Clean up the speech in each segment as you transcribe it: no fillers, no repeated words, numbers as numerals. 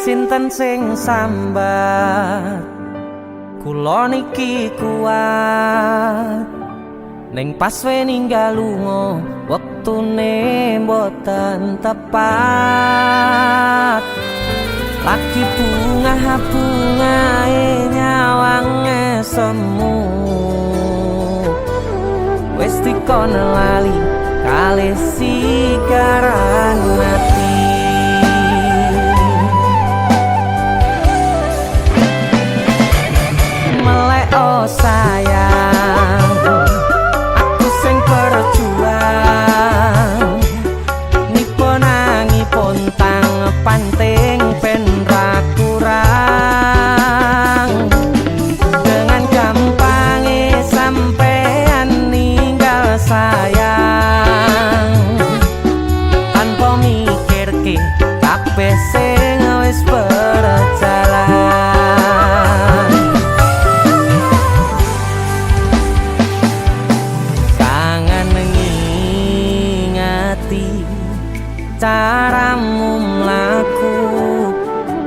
Sinten sing sambat kula niki kuat ning pas we ninggal lunga wektune mboten tepat lagi bungae nyawange semu wis dikon lali kalih sigaran mati. Oh sayang, aku sing berjuang nipun nangipun tang panting ben ra kurang dengan gampangnya sampean ninggal sayang tanpa mikirke kabeh sing wis berjalan. Caramu mlaku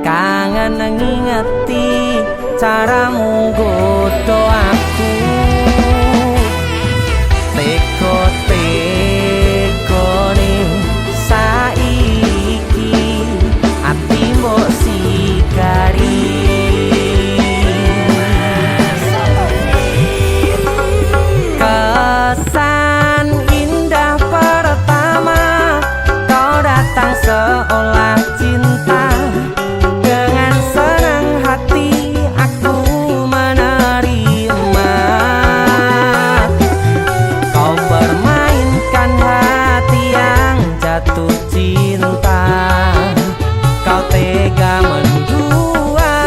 kangen ngingeti caramu godho aku teko-tekone saiki ati mbok sigari kesan indah pertama datang seolah cinta dengan senang hati aku menerima kau bermainkan hati yang jatuh cinta kau tega mendua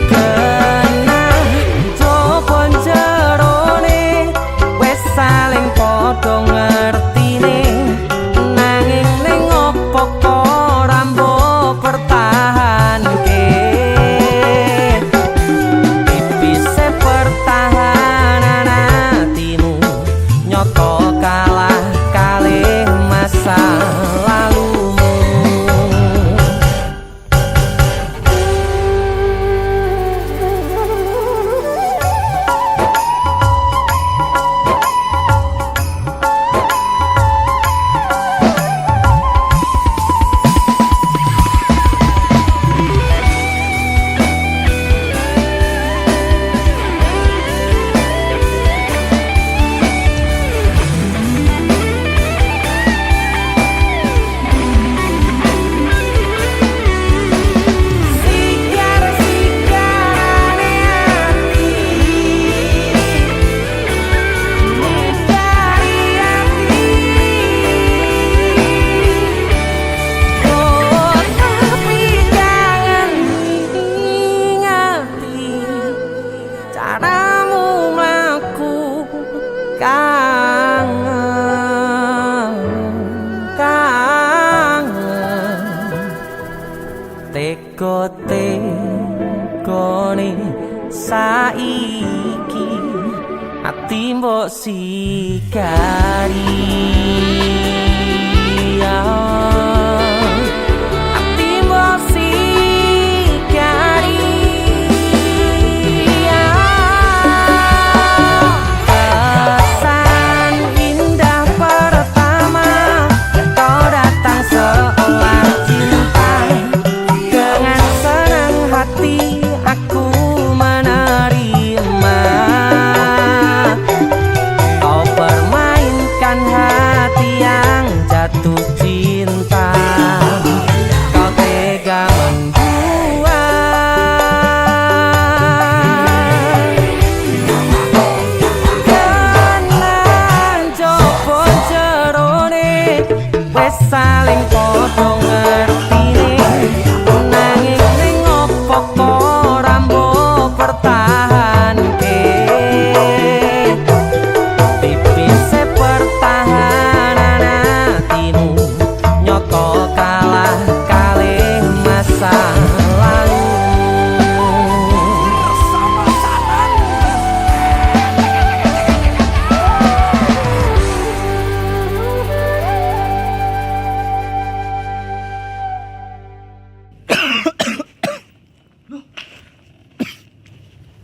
kena jopon jerone saling podo ngertine nanging ning opo ora mbok pertahanke tipise pertahanan hatimu nyoto kalah kalih masa lalumu. Caramu mlaku kangen teko-tekone saiki ati mbok sigari ati mbok sigari kesan indah pertama kau datang seolah cinta dengan senang hati aku menerima kau permainkan hati saling podo ngertine nanging ning opo kok rambo pertahanke tipise pertahanan hatimu nyoto kalah kalih masa lalu.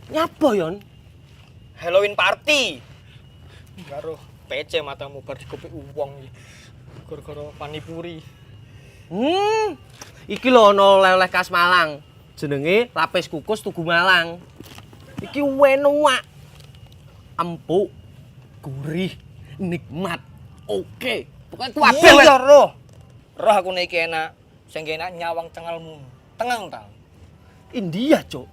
Nyapa yon? Halloween party. Karo PC matamu bar dikopik uwong iki. Gara-gara panipuri. Iki lho ana oleh-oleh khas Malang. Jenenge lapis kukus Tugu Malang. Iki enak. Empuk, gurih, nikmat. Oke. Pokoke kuwabe Iya roh. Roh aku nek iki enak. Sing enak nyawang cengalmu. Tengang ta. India, Cuk.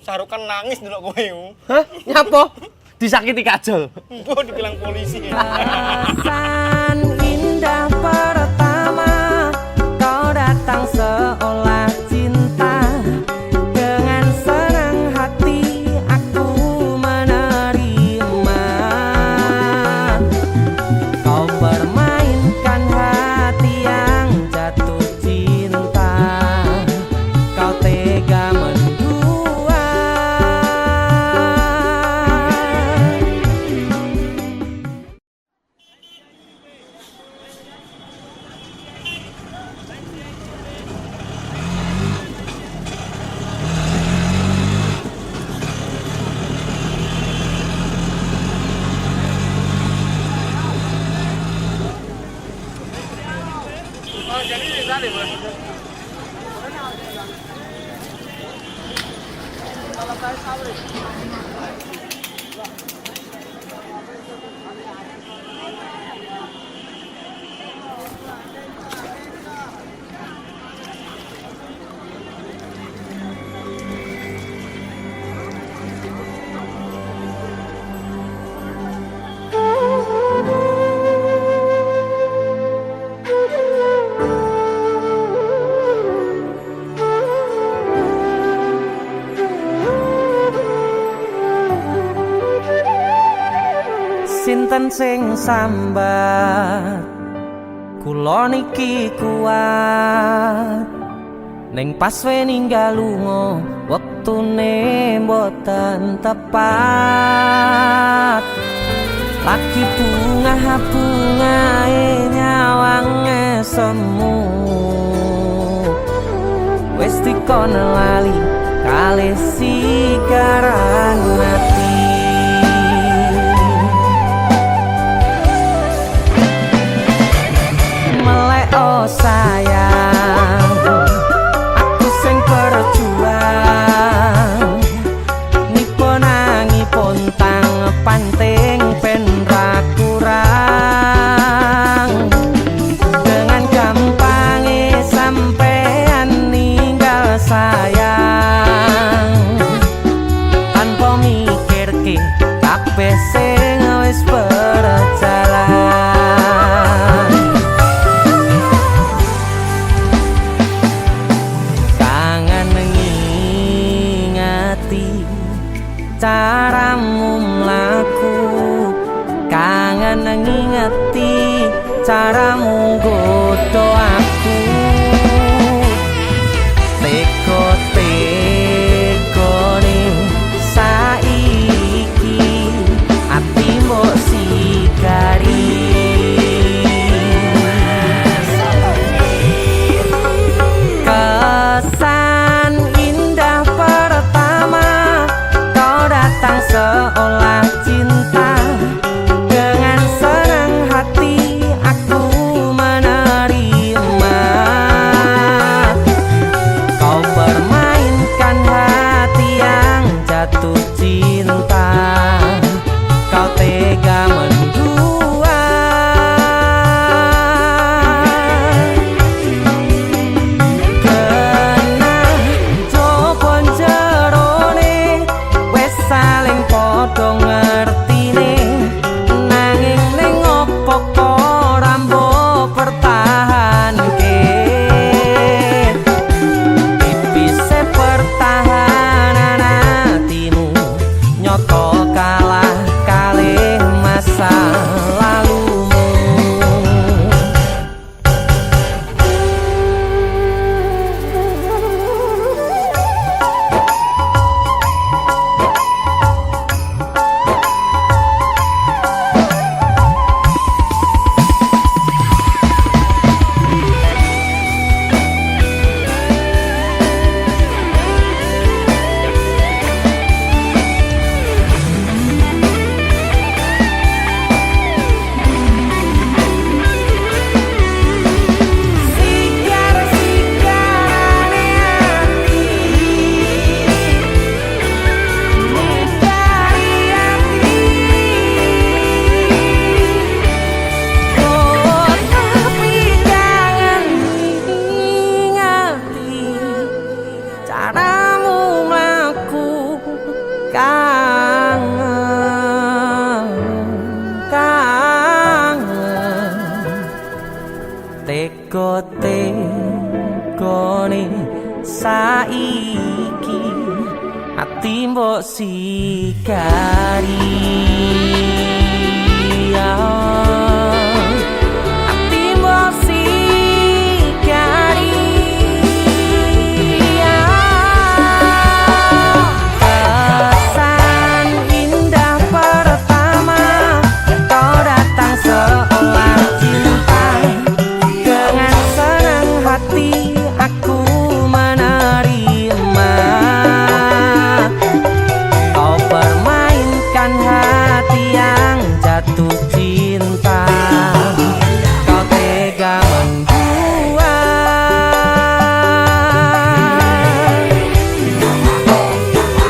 Sarukan nangis ndelok kowe. Hah? Nyapa? Disakiti kajol. Mbok dibilang polisi. Perasaan indah pertama kau datang seolah cinta dengan senang hati aku menerima kau permainkan hati yang jatuh cinta kau tega mendua. Sinten sing sambat kula niki kuat ning pas we ninggal lunga wektune mboten tepat lagi bungae nyawange semu wis dikon lali kalih sigaran mati. Oh sayang, aku sing berjuang nipo nangi pontang panting pen ra kurang dengan gampangnya sampean ninggal sayang tanpa mikirke kabeh sing wis berjalan. Caramu mlaku kangen ngingeti caramu godho aku teko-tekone saiki ati mbok sigari kesan indah pertama datang seolah cinta dengan senang hati aku menerima teko-tekone saiki ati mbok sikari ati mbok sikari kesan indah pertama kau datang seolah cinta dengan senang hati aku menerima kau permainkan hati yang jatuh cinta kau tega membuat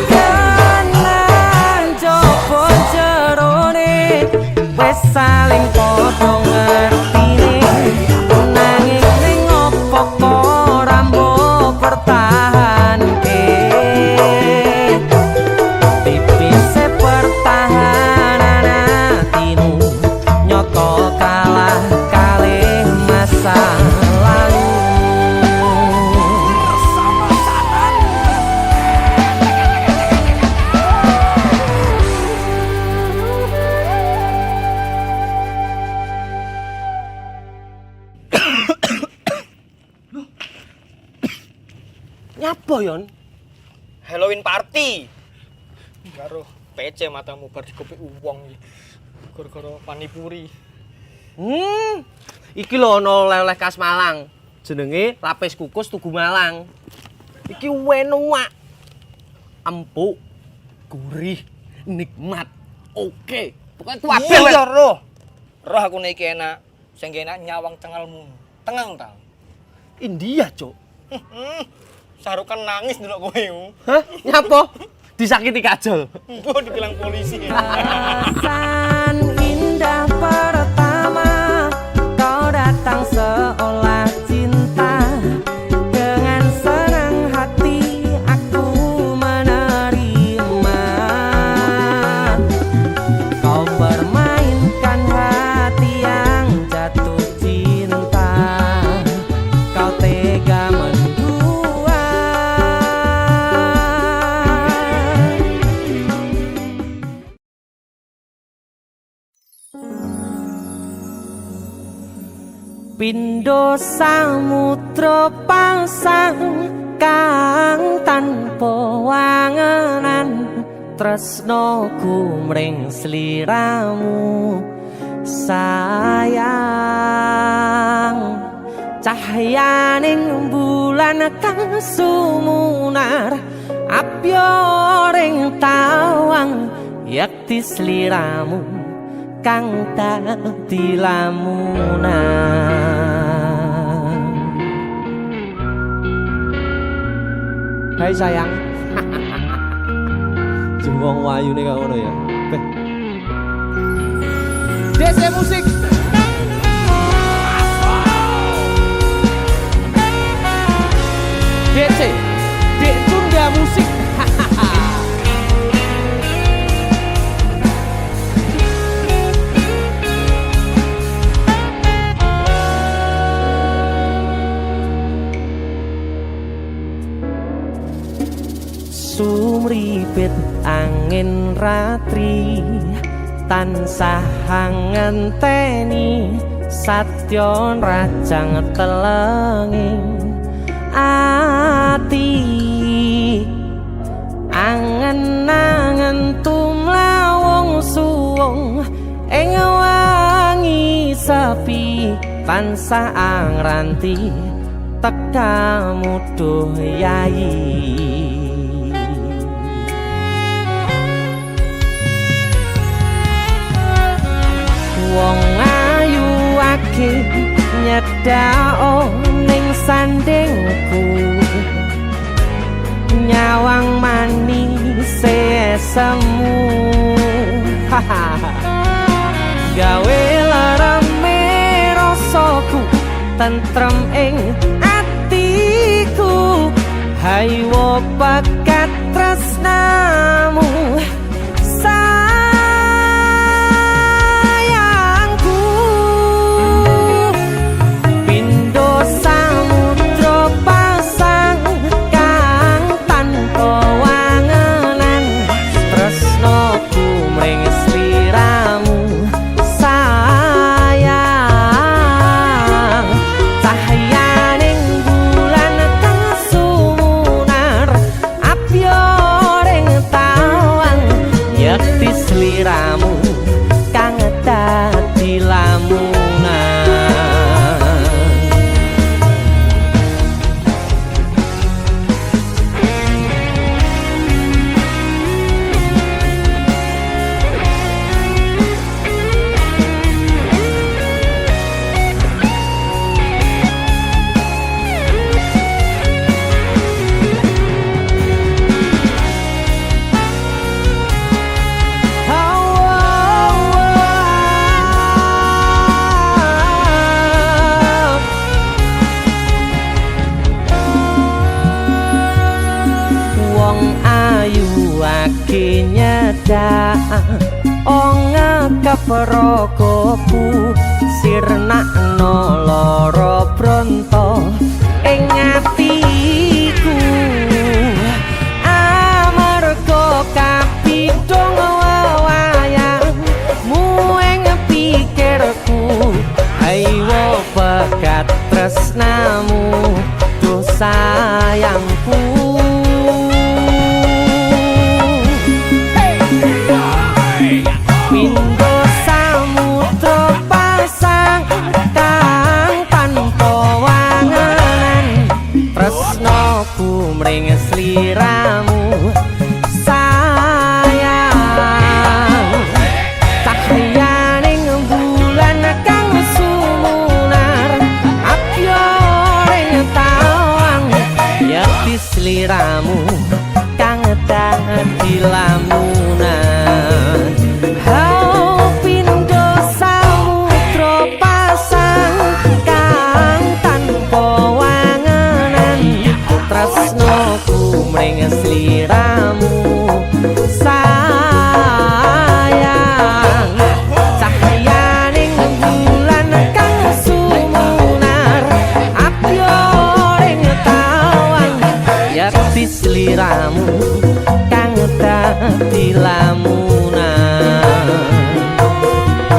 kenan jopo jerone wes saling podo ngertine nanging ning opo kok rambo pertahanke tipise pertahanan hatimu nyoto kalah kalih masa lalu Nyapa yon? Halloween party. Karo PC matamu bar dikopi uwong iki. Gara-gara panipuri. Iki lho ana oleh-oleh khas Malang. Jenenge lapis kukus Tugu Malang. Iki enak. Empuk, gurih, nikmat. Oke. Pokoke kabeh Iya roh. Roh aku nek iki enak. Sing enak nyawang cengalmu. Tengang ta. India, Cuk. Sarukan nangis ndelok kowe. Hah? Nyapa? Disakiti kajol. Mbok dibilang polisi. kesan indah pertama kau datang seolah cinta dengan senang hati aku menerima kau permainkan hati yang jatuh cinta kau tega menduat Pindo samudra pasang kang tanpa wangenan tresnoku mring sliramu sayang cahyaning bulan kang sumunar apyoring tawang yakti sliramu kang dadi lamunan Hai sayang jengwong wayune kok ngono ya Beh DC musik DC Dek Tunda musik sumripit angin ratri tansah ngenteni satya rajang telenging ati angen-angen tumlawung suwung ing wangi sepi tansah angranti tekamu duh yayi wong ayu akeh nyedhak ning sandingku nyawang manis semu gawe larame rasaku tentrem ing atiku haywo bakat tresnamu sayangku lagi nyedak keprokoku sirna noloro bronto ing atiku amarga kapidhong wayangmu ing pikirku ayo pekat tresnamu duh sayangku Pindho samudra pasang kang tanpa wanganan tresnaku mring sliramu sayang cahyaning bulan kang sumunar apyoring tawang yakti sliramu kang dadi lamunan mring sliramu sayang cahyaning bulan kang sumunar apyoring tawang yakti sliramu kang dadi lamunan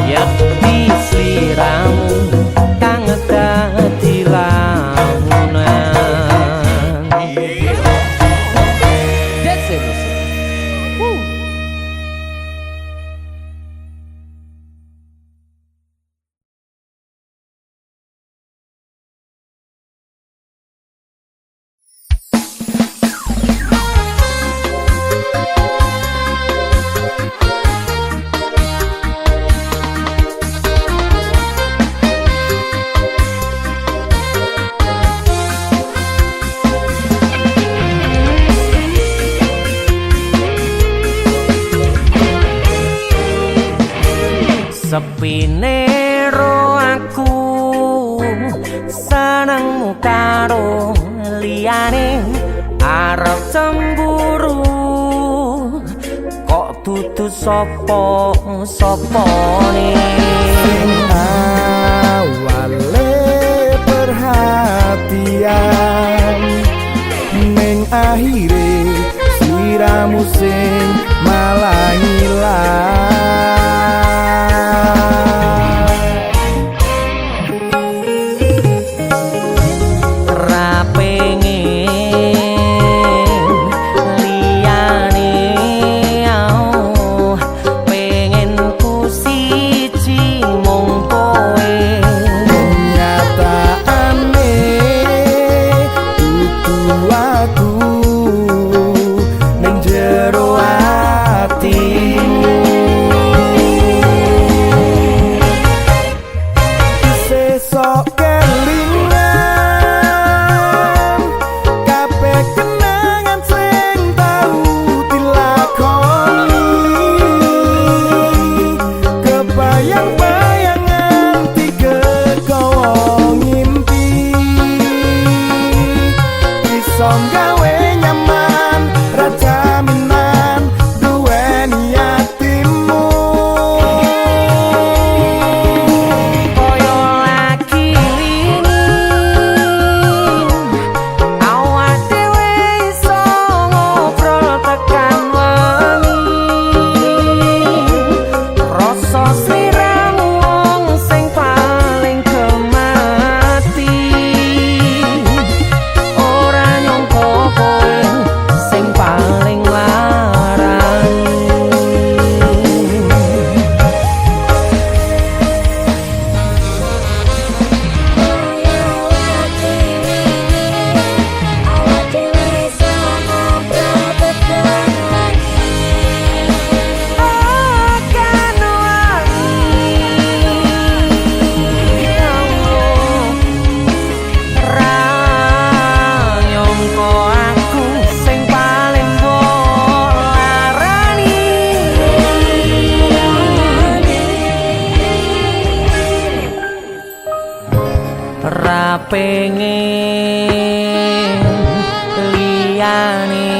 yakti sliramu kang dadi lamunan sepine ro aku senengmu karo liyane arep cemburu kok dudu sapa-sapane awale perhatian ning akhire sliramu sing malah ilang pengen liyane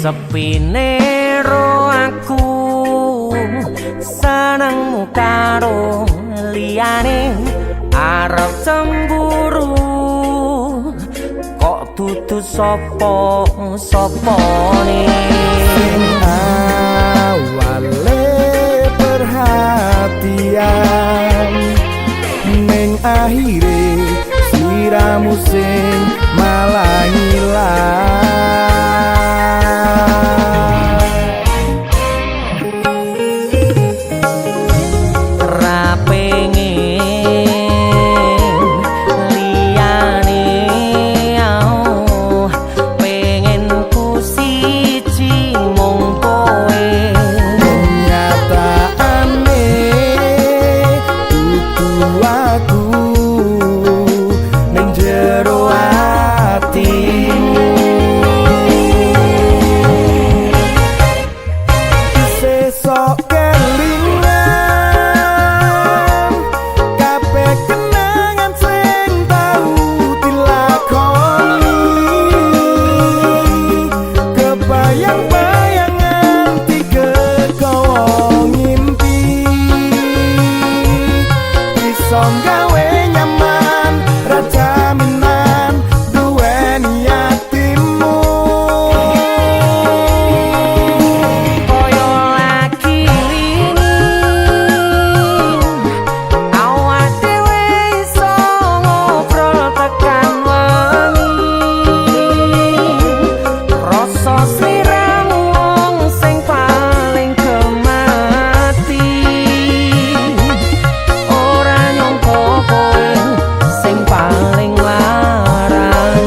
Sepine ro aku senengmu karo liyane arep cemburu kok dudu sapa-sapane Sing awale perhatian ning akhire sliramu sing malah ngilang ra pengen liyane pengen ku siji mung kowe nyataane dudu aku ning jero atimu sesok kelingan kabeh kenangan sing tau dilakoni kebayang-bayangan digegawa ngimpi iso gawe nyaman rajaminan duweni atimu koyo lagi wingi awak dhewe iso ngobrol tekan wengi rasa sliramu wong sing paling gemati ora nyangka kowe sing paling larang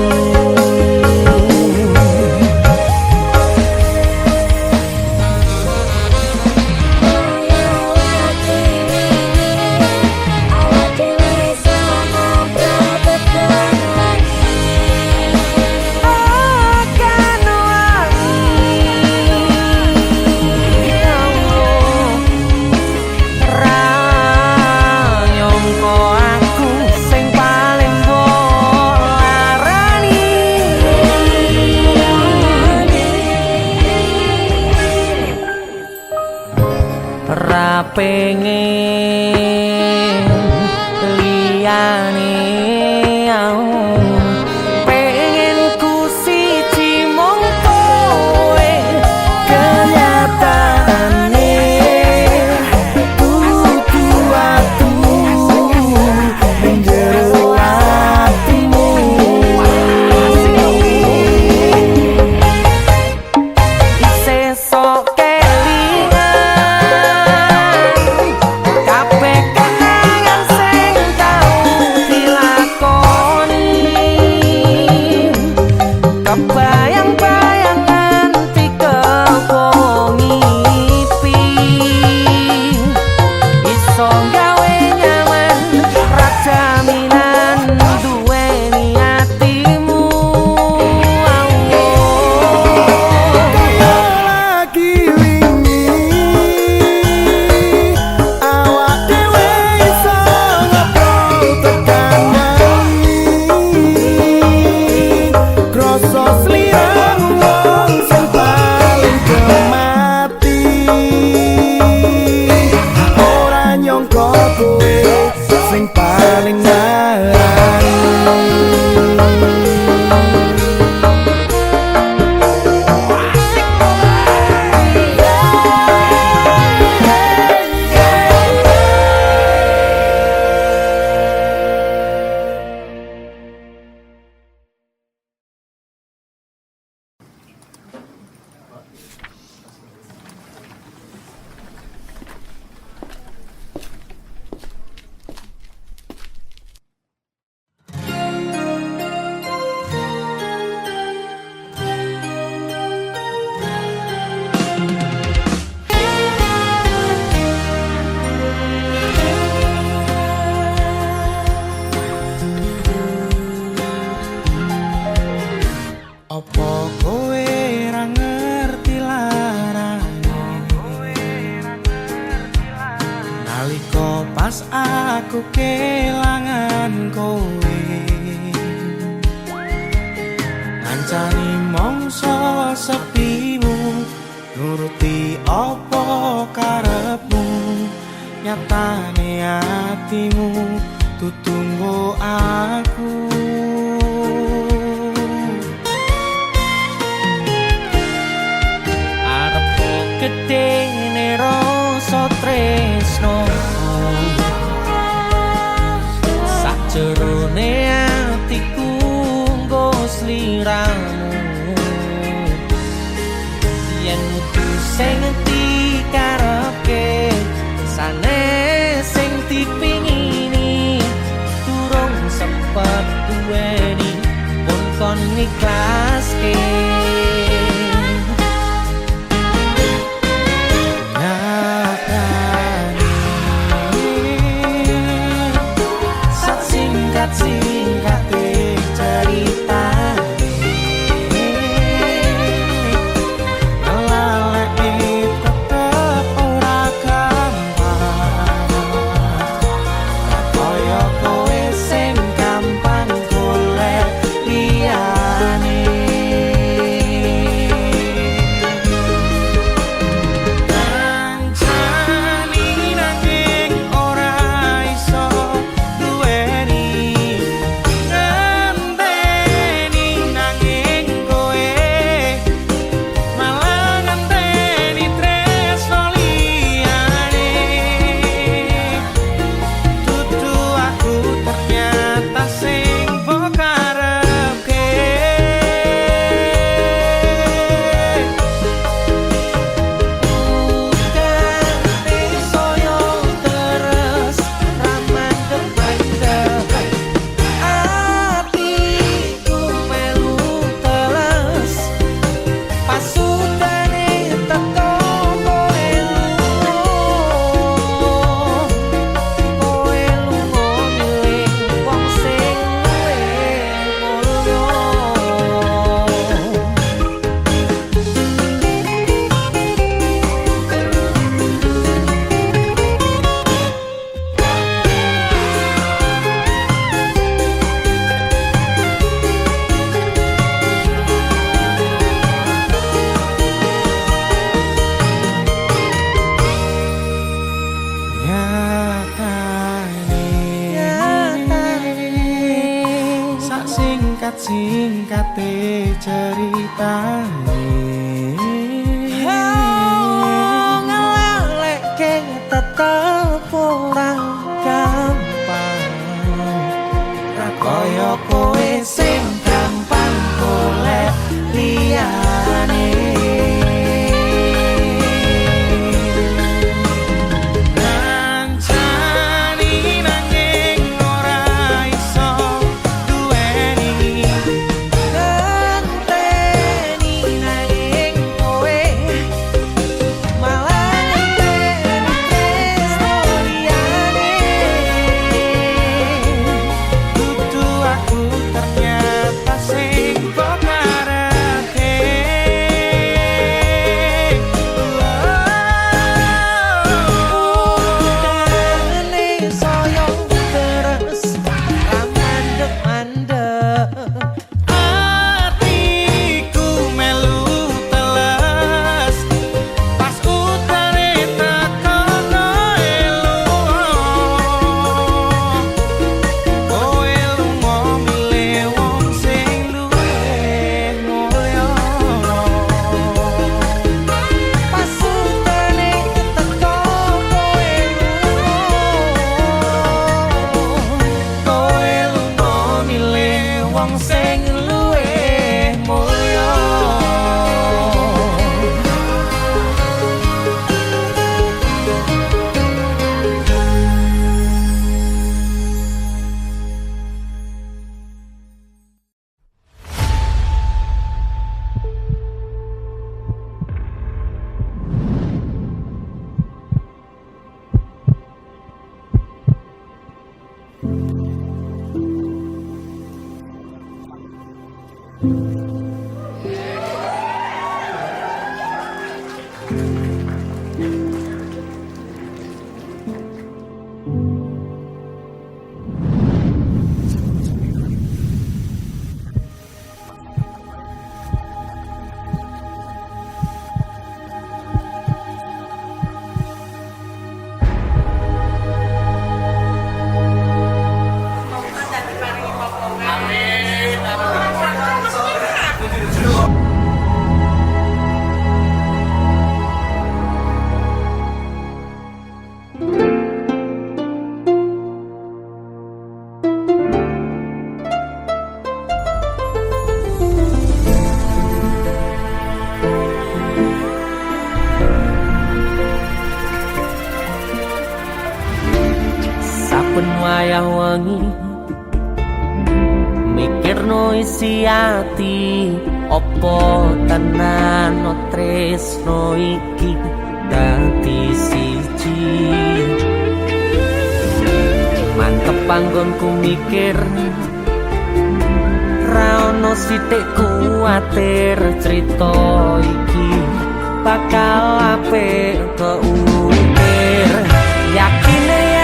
akan wangi ra nyangka aku sing paling mbok larani ra pengen liyane pengen ku siji mung kowe kenyataane dudu aku ning jero atimu sesok kelingan kabeh kenangan sing tau dilakoni kebayang-bayangan dikepo ngipi iso gawe nyaman rajaminan duweni atimu lagi wingi awak dhewe iso ngobrol tekan wengi krasa sliramu Opo kowe ra ngerti larane nalika pas aku kelangan kowe ngancani mongso sepimu nuruti opo karepmu nyatane atimu tutunggu aku Arepku gedene rasa tresno sakjerone atiku nggo sliramu yen kudu sing dikarepke sane sing dipingini durung sepet duweni pun kon ikhlaske singkat-singkate ceritane laleke tetep ora gampang kaya kowe sing gampang golek liyane kancani nanging ora iso duweni ngenteni nanging kowe malah ngenteni tresno liyane dudu aku ternyata sing mbok karepke Udane soyo terus ramandep-mandep atiku melu teles pas udane teko kowe lunga milih wong sing luwih mulya sak singkat-singkate ceritane ngelalekke tetep ora gampang ra kaya kowe sing gampang golek liyane ngancani nanging ora iso duweni ngenteni nanging kowe malah ngenteni tresno liyane dudu aku ternyata sing mbok karepke udane soyo terus ramandep-mandep atiku melu teles pas utare tekono kowe lunga milih wong sing luwih mulya pas udane teko kowe lunga milih wong sing luwih mulya saben wayah wengi mikirno isi ati opo tenan tresno iki dadi siji mantep panggonku mikir ra ono sithik kuwatir crita iki bakal apik keukir yakin yakin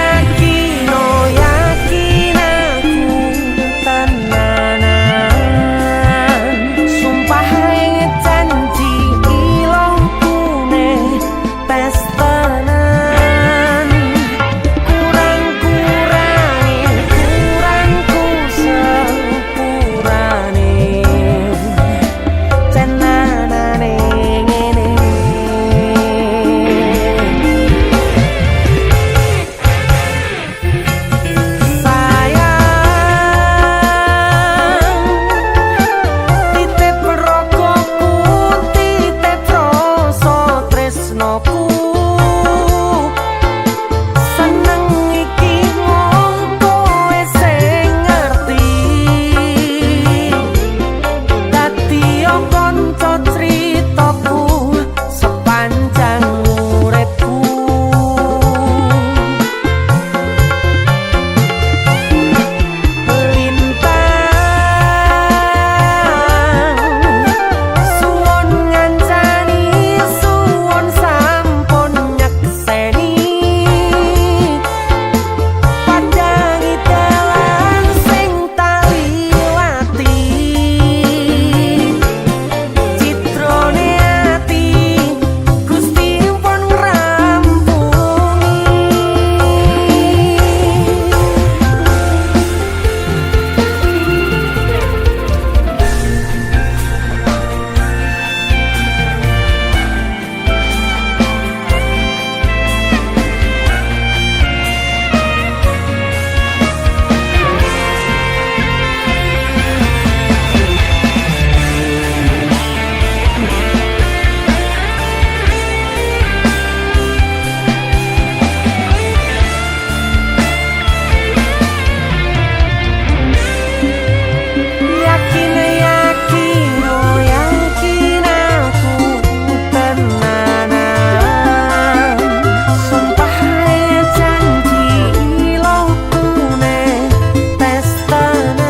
aku tenanan sumpah janji ilongku ne tes tenan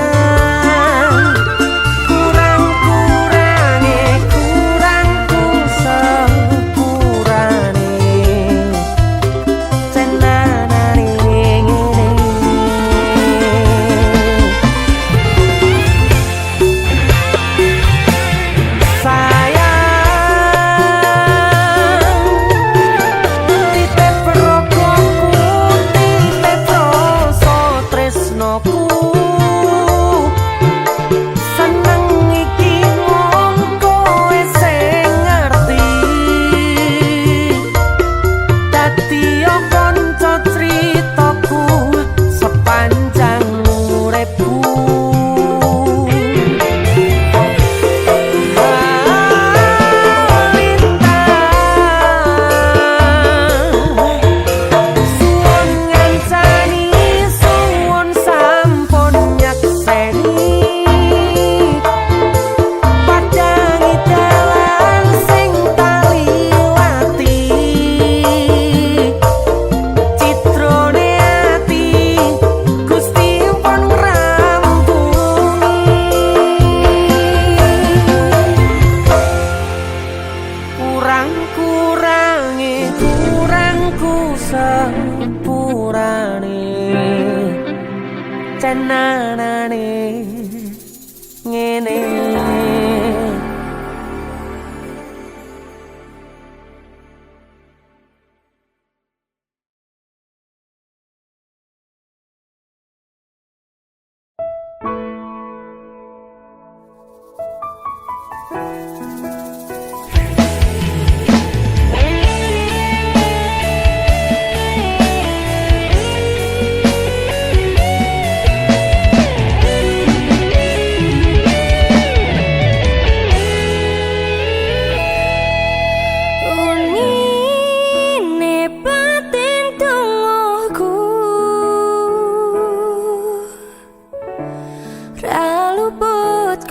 kurangku sepurane tenanane ngene tenanane ngene.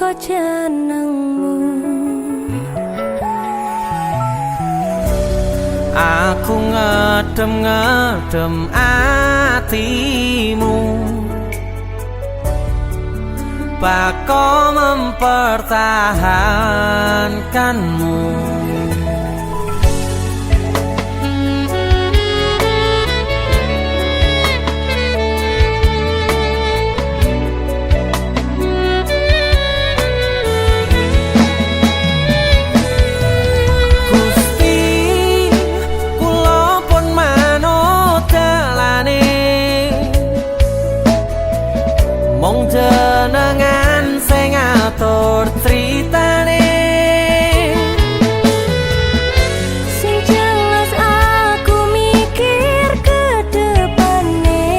kok jenengmu. Aku ngedem-ngedem atimu, bako mempertahankanmu. Mong jenengan sing ngatur critane. Sing jelas aku mikir ke depane,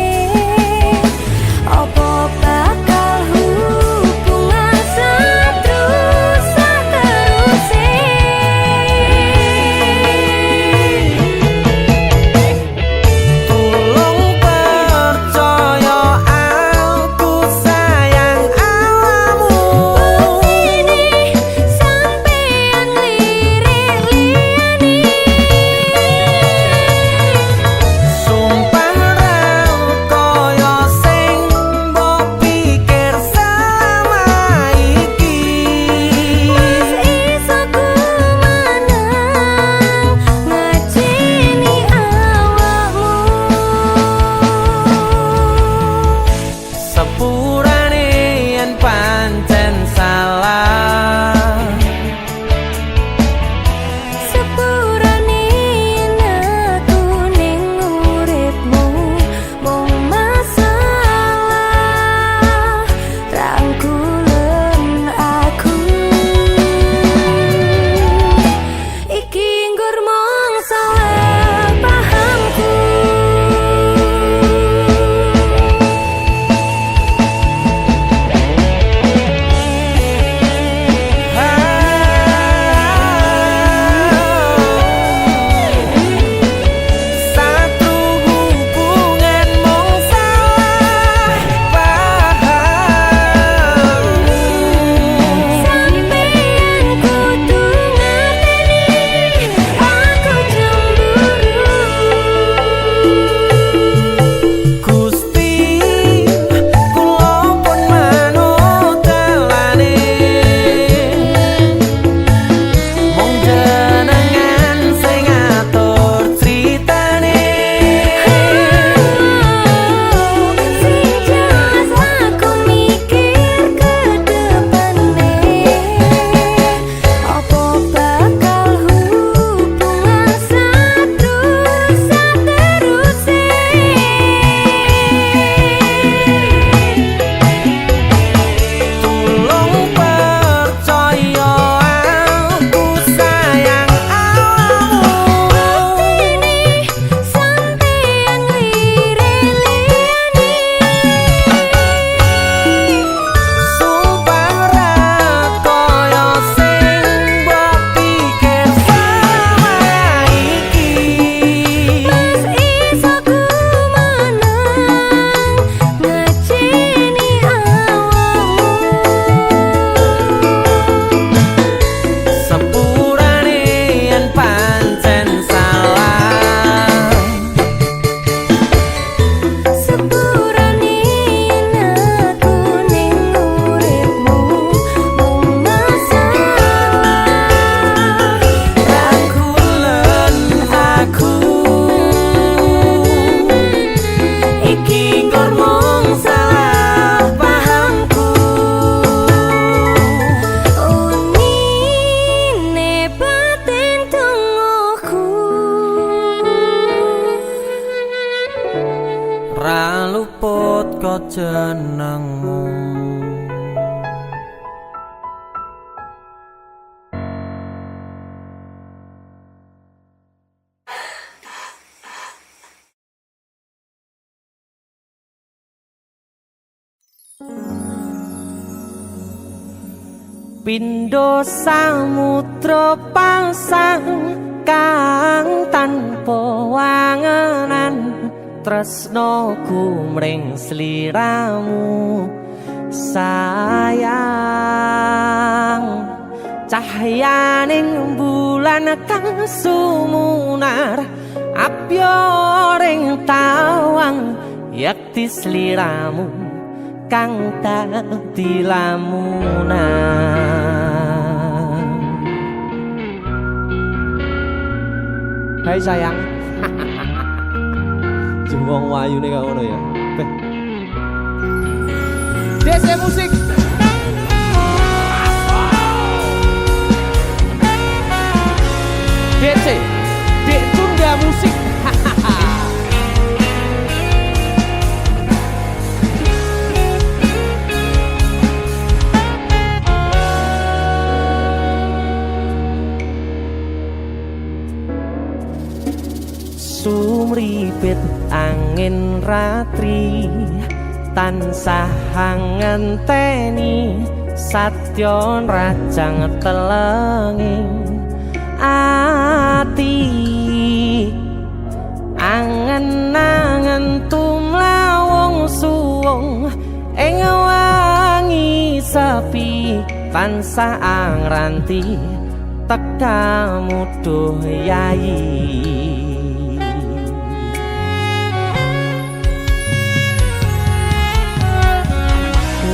apa bakal hubungan seterus seterusnya. Tolong percaya aku sayang awamu. Ini sampean lirik liyane. Sumpah ra kaya sing mbok pikir selama iki. Iso ku menang ngajeni awakmu. Sepurane yen pancen salah, Sepurane aku ning uripmu mung masalah rangkulen aku. Iki nggur mung salah pahamku. satu hubungan mung salah paham. Sampeyan kudu ngerteni aku cemburu. Gusti kula pun manut dalane, mong jenengan sing ngatur critane. Sing jelas aku mikir ke depane, apa bakal hubungan seterus seterusnya. Tolong percaya aku sayang awamu. Ini sampean lirik liyane. Sumpah ra kaya sing mbok pikir selama iki. Iso ku menang ngajeni awakmu. Sepurane yen pancen salah, Sepurane aku ning uripmu mung masalah rangkulen aku. Iki nggur mung salah pahamku. unine batin tungguku. Ra luput kok jenengmu. Pindho samudra pasang kang tanpa wangenan, tresnoku mring sliramu sayang. Cahyaning bulan kang sumunar Apyoring tawang yakti sliramu kang dadi lamunan. Hai sayang. Jengwong wayune kok ngono ya. Beh. DC musik. DC, Dek Tunda Musik. Sumripit angin ratri tansah ngenteni satyon rajang telenging ati angen-angen tumlawung suwung ing wangi sepi tansah angranti tekamu duh yayi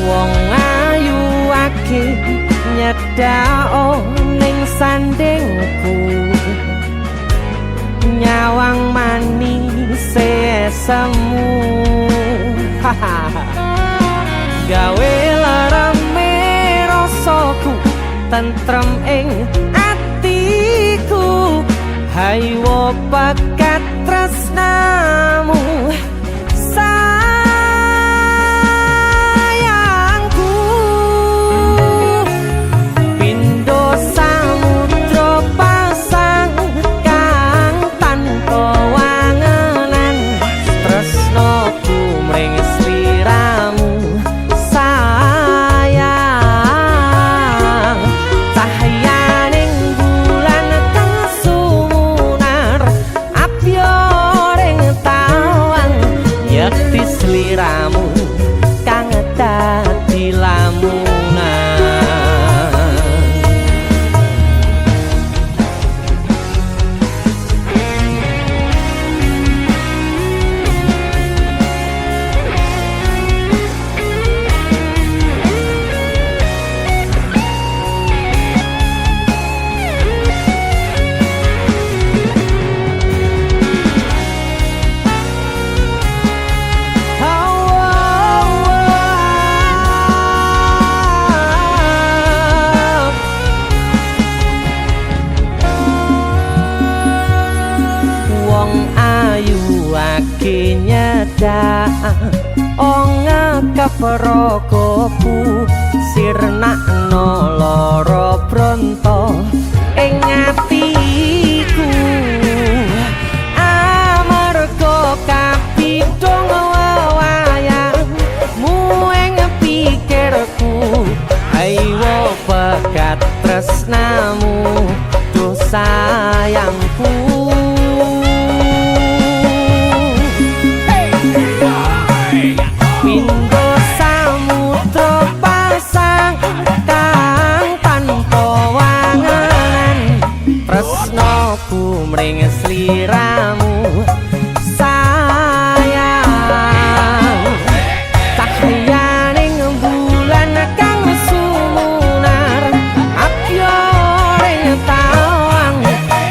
wong ayu akeh nyedhao ning sandingku nyawang manis semu gawe larame rasaku tentrem ing atiku haywo bakat tresnamu sliramu kang dadi lamunan. Nyedak onga kaprokoku sirnakno lara bronto ing atiku amarga kapidhong wayangmu ing pikirku ayo bakat tresnamu duh sayangku Pindho samudra pasang kang tanpa wangenan tresnaku mring sliramu sayang cahyaning bulan kang sumunar apyoring tawang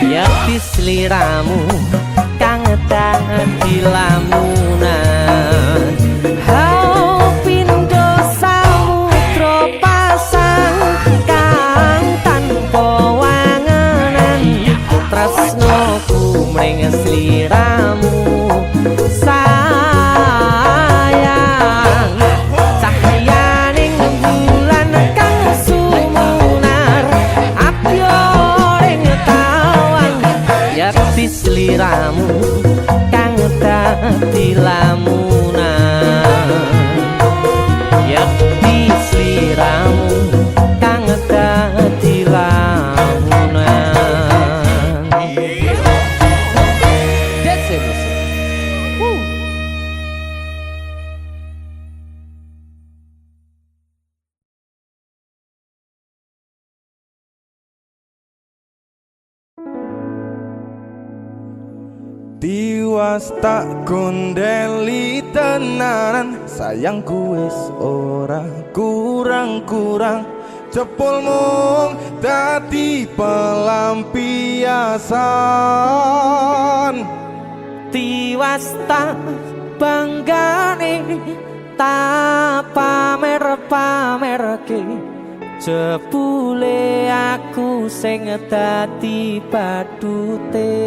yakti sliramu kang dadi lamunan tresnoku mring sliramu sayang cahyaning bulan kang sumunar apyoring tawang yakti sliramu kang dadi lamunan yakti sliramu kang dadi lamunan Tiwas tak gondeli tenanan, sayangku wis ora kurang-kurang. Jepul mung dadi pelampiasan. Tiwas tak banggane tak pamer-pamerke, jebule aku sing dadi badute.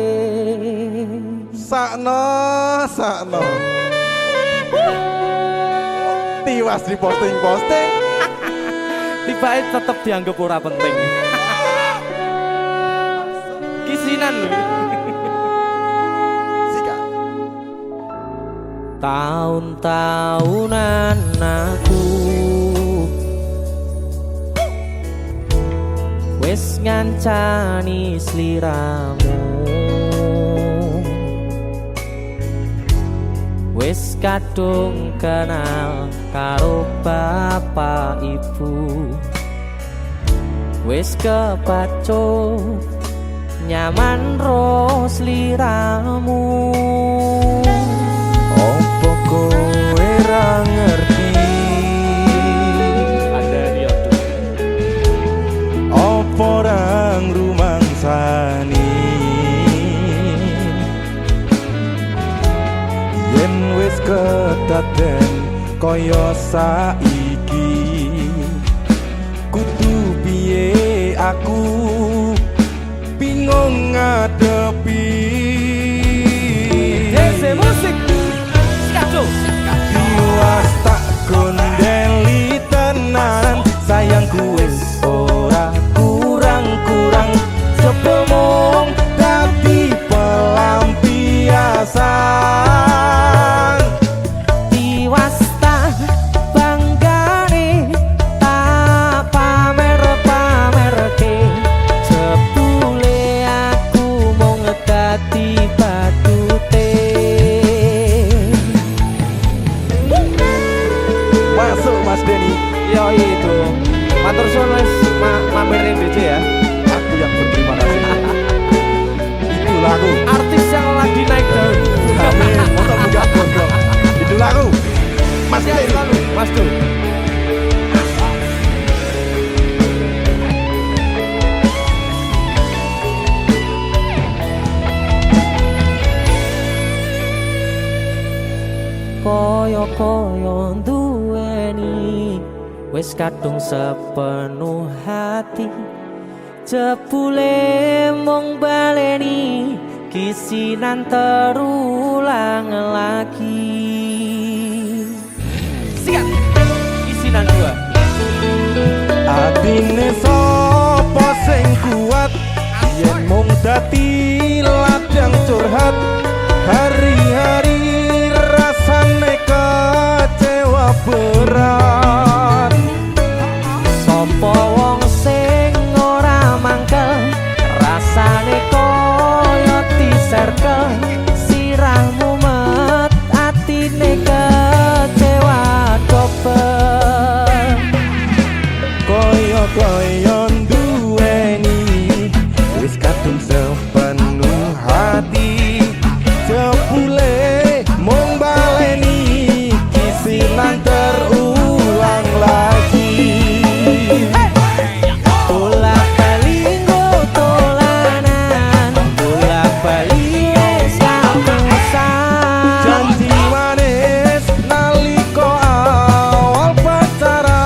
Sakno Tiwas di posting-posting, Tibae tetep dianggap ora penting. Kisinan lho. sikat. Tahun-tahunan aku wis ngancani sliramu, wis kadung kenal karo bapak ibu, wis kepacut nyaman ro sliramu. Opo kowe ra ngerti? Ada dia Opo ra ngrumangsani? Yen wis kedaden kaya saiki, kudu piye aku bingung ngadepi. Dese musik Skajo. Tiwas tak gondeli tenan, sayangku wis ora kurang-kurang. Jebul mung dadi pelampiasan. Tiwas tak banggane tak pamer-pamerke, jebule aku mung dadi badute. Masuk Mas Denny, Yo itu matur suwun wis mamerin DJ ya. aku yang berterima kasih. Itu lagu Artis yang lagi naik daun. Amin, motor muda gondrong. Itu lagu Mas Sehat Denny. selalu, Mas Dul. Koyo-koyo duweni wis kadung sepenuh hati, jebule mung baleni kisinan terulang lagi. Sikat kisinan dua. Atine sapa sing kuat, yen mung dadi ladang curhat. Hari-hari rasane kecewa berat. Sopo wong sing ora mangkel, rasane koyo diserkel, sirahmu met atine kecewa dobel. Koyo-koyo duweni wis kadung sepenuh hati, jebule mung baleni kisinan terulang lagi. Bolak-balik tolanan, bolak-balik wis kapusan. Janji manis naliko awal pacaran.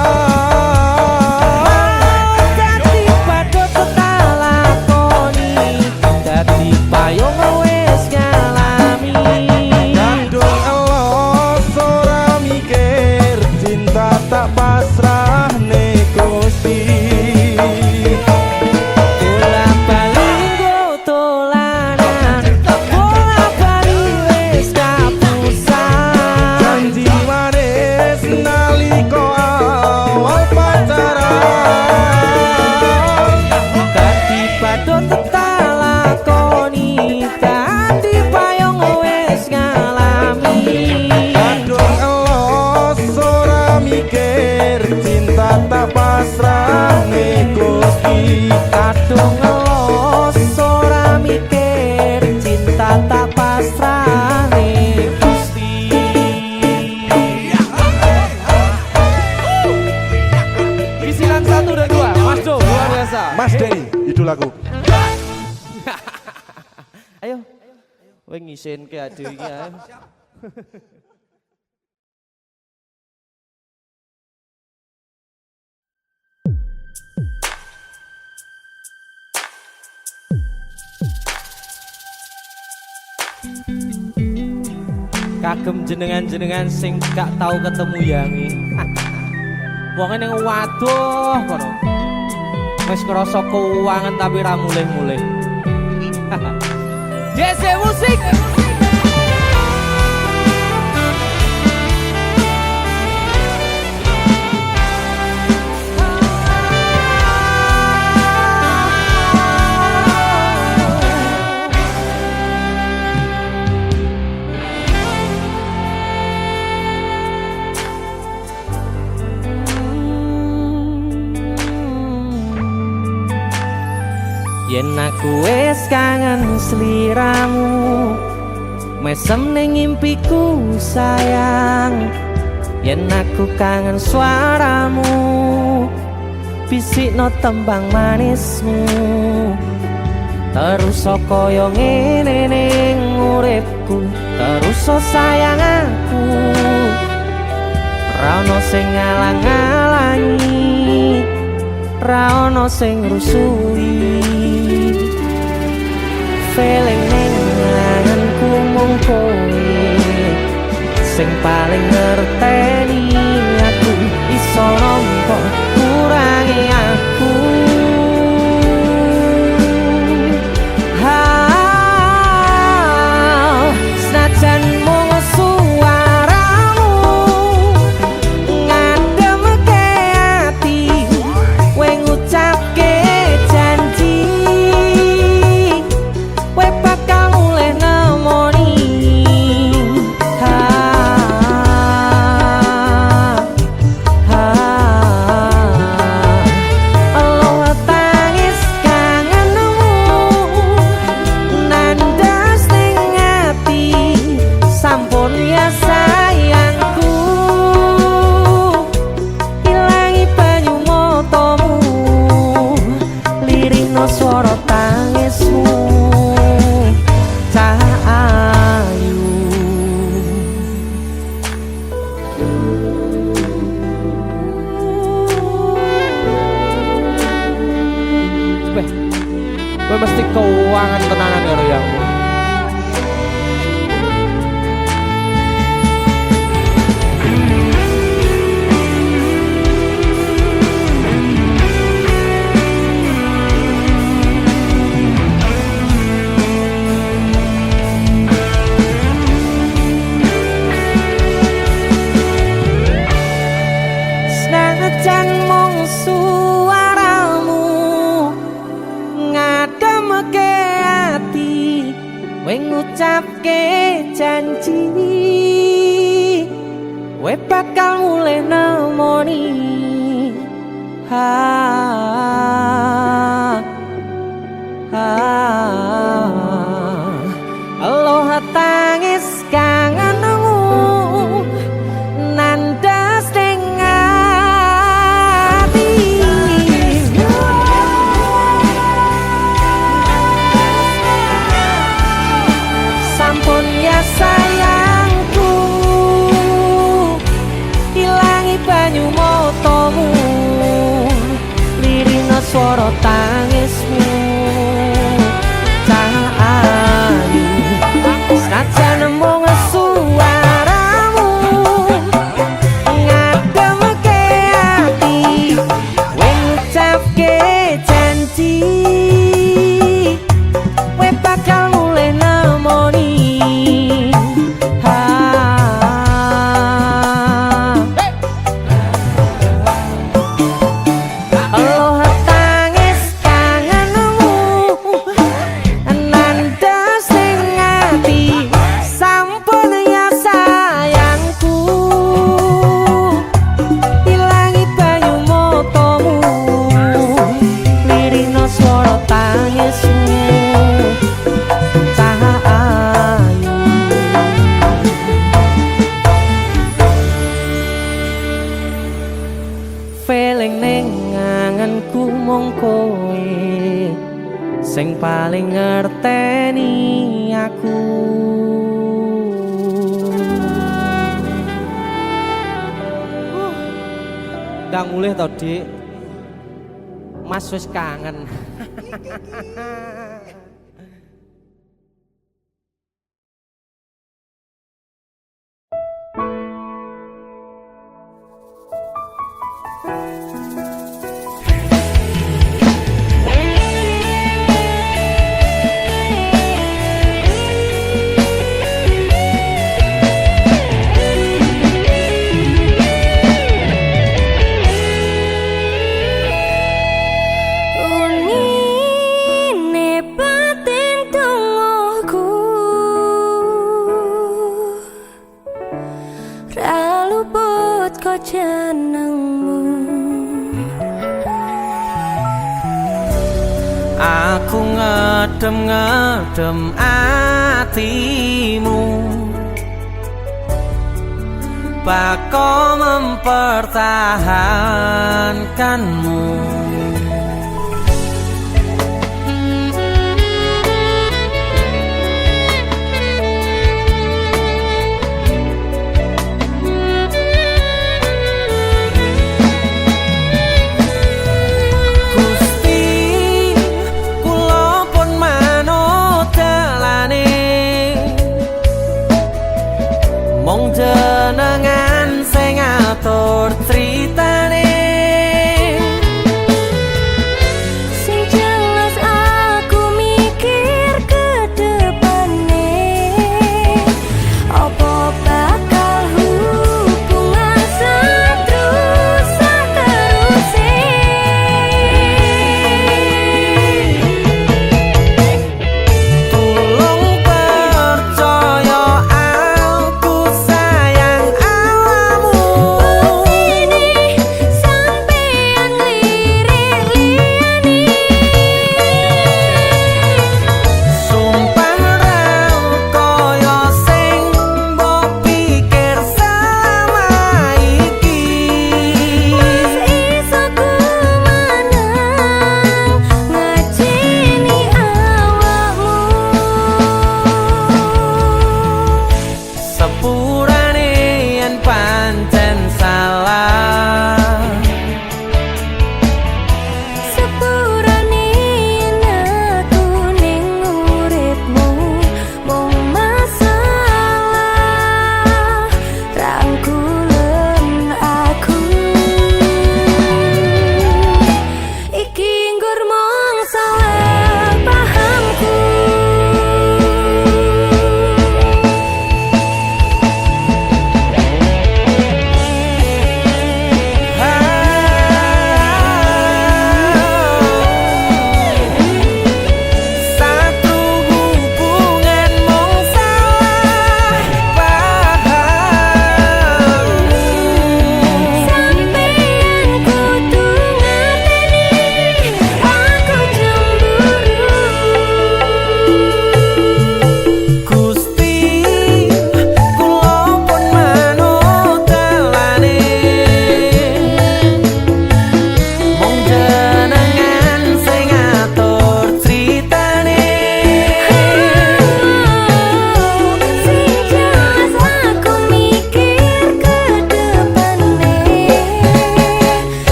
biasa. Mas Denny, idolaku. Ayo. Kowe ngisin ke ade iki ae. Kagem jenengan-jenengan sing gak tau ketemu yangi. Wonge ning waduh kono. Wis ngrasa keuangan tapi ra mulih-mulih. JC Musik. Yen aku wis kangen sliramu, mesem ning impiku sayang. Yen aku kangen suaramu, bisikno tembang manismu. Terus kaya ngene ning uripku, terus sayang aku. Ra ono sing ngalang-alangi, ra ono sing rusui. Feeling ning anganku mung kowe sing paling ngerteni aku. Iso nampa kurangi aku. Senajan mung suaramu ngademke ati, kowe ngucapke janji kowe bakal mulih nemoni. Elo tangis kangenmu nandas ning ati, sampun ya sayangku. Ilangi banyu matamu, lirihno swara tangismu. Cah ayu Weh, kowe mesti keuangan tenanan karo yangmu. Senajan mung suaramu ngademke ati, kowe ngucapke janji kowe bakal mulih nemoni. Aloha tangis kangenmu nandas ning ati. Sampun ya sayangku, ilangi banyu matamu, lirihno swara tangismu. Cah ayu senajan mung suaramu ngademke ati, kowe ngucapke janji kowe bakal mulih nemoni. Aloha tangis kowe sing paling ngerteni aku. Ndang mulih to, Dik. Mas wis kangen. Unine batin tungguku ra luput kok jenengmu. Aku ngedem-ngedem atimu, bako mempertahankanmu. Mong jenengan sing ngatur critane,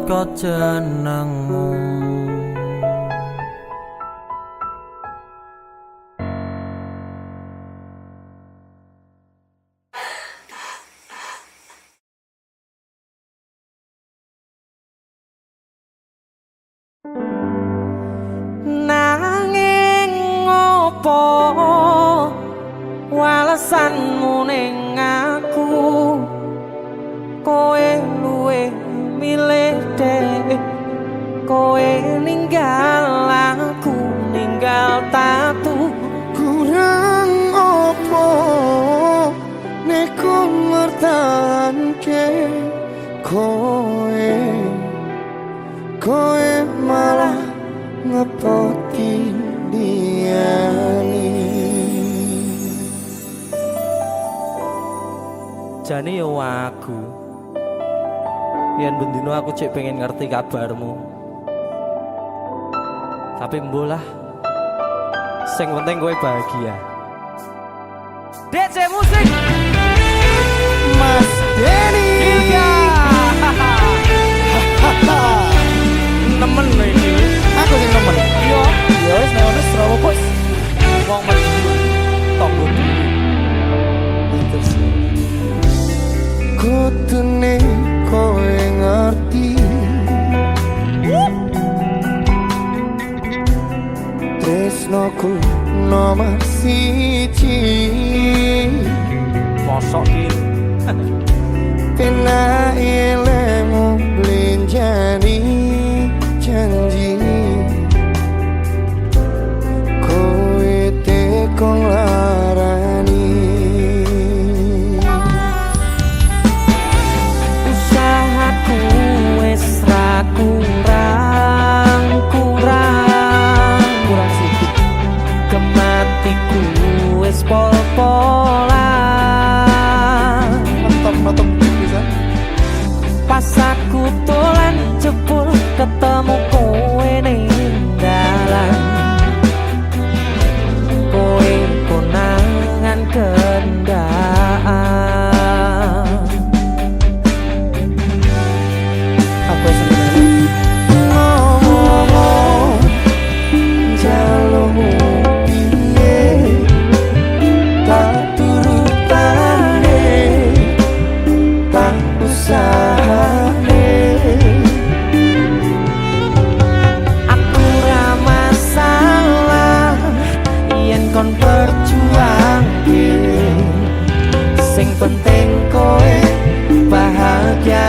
kok jenengmu. Nanging ngopo walesanmu ning aku, kowe luwe milih dek, kowe ninggal aku ninggal tatu. Kurang opo nek ku mertahanke kowe malah ngepoti diani. Jane yo aku. Yen bendino aku cek pengen ngerti kabarmu. Tapi mbolah. Sing penting kowe bahagia. DC musik. Mas Denny Nemen lho iki. aku sing nemen. Yo, Ya wis nek ono Srawa bos. wong mati. Tonggo dulu. Terus kutune kowe ngerti. Tresnoku nomor siji. Mosok iki. Pena ilmu blenjani janji kowe tekon larani. Usahaku wis ra kurang sikit, kematiku wis pol-polan. Nonton bisa. Pas aku dolan jebul ketemu kowe ning dalan, kowe konangan kendaan. Apa sebenarnya? Ngomong jalurmu piye tak turutane tak usahane. Aku ra masalah yen kon perjuangke, sing penting kowe bahagia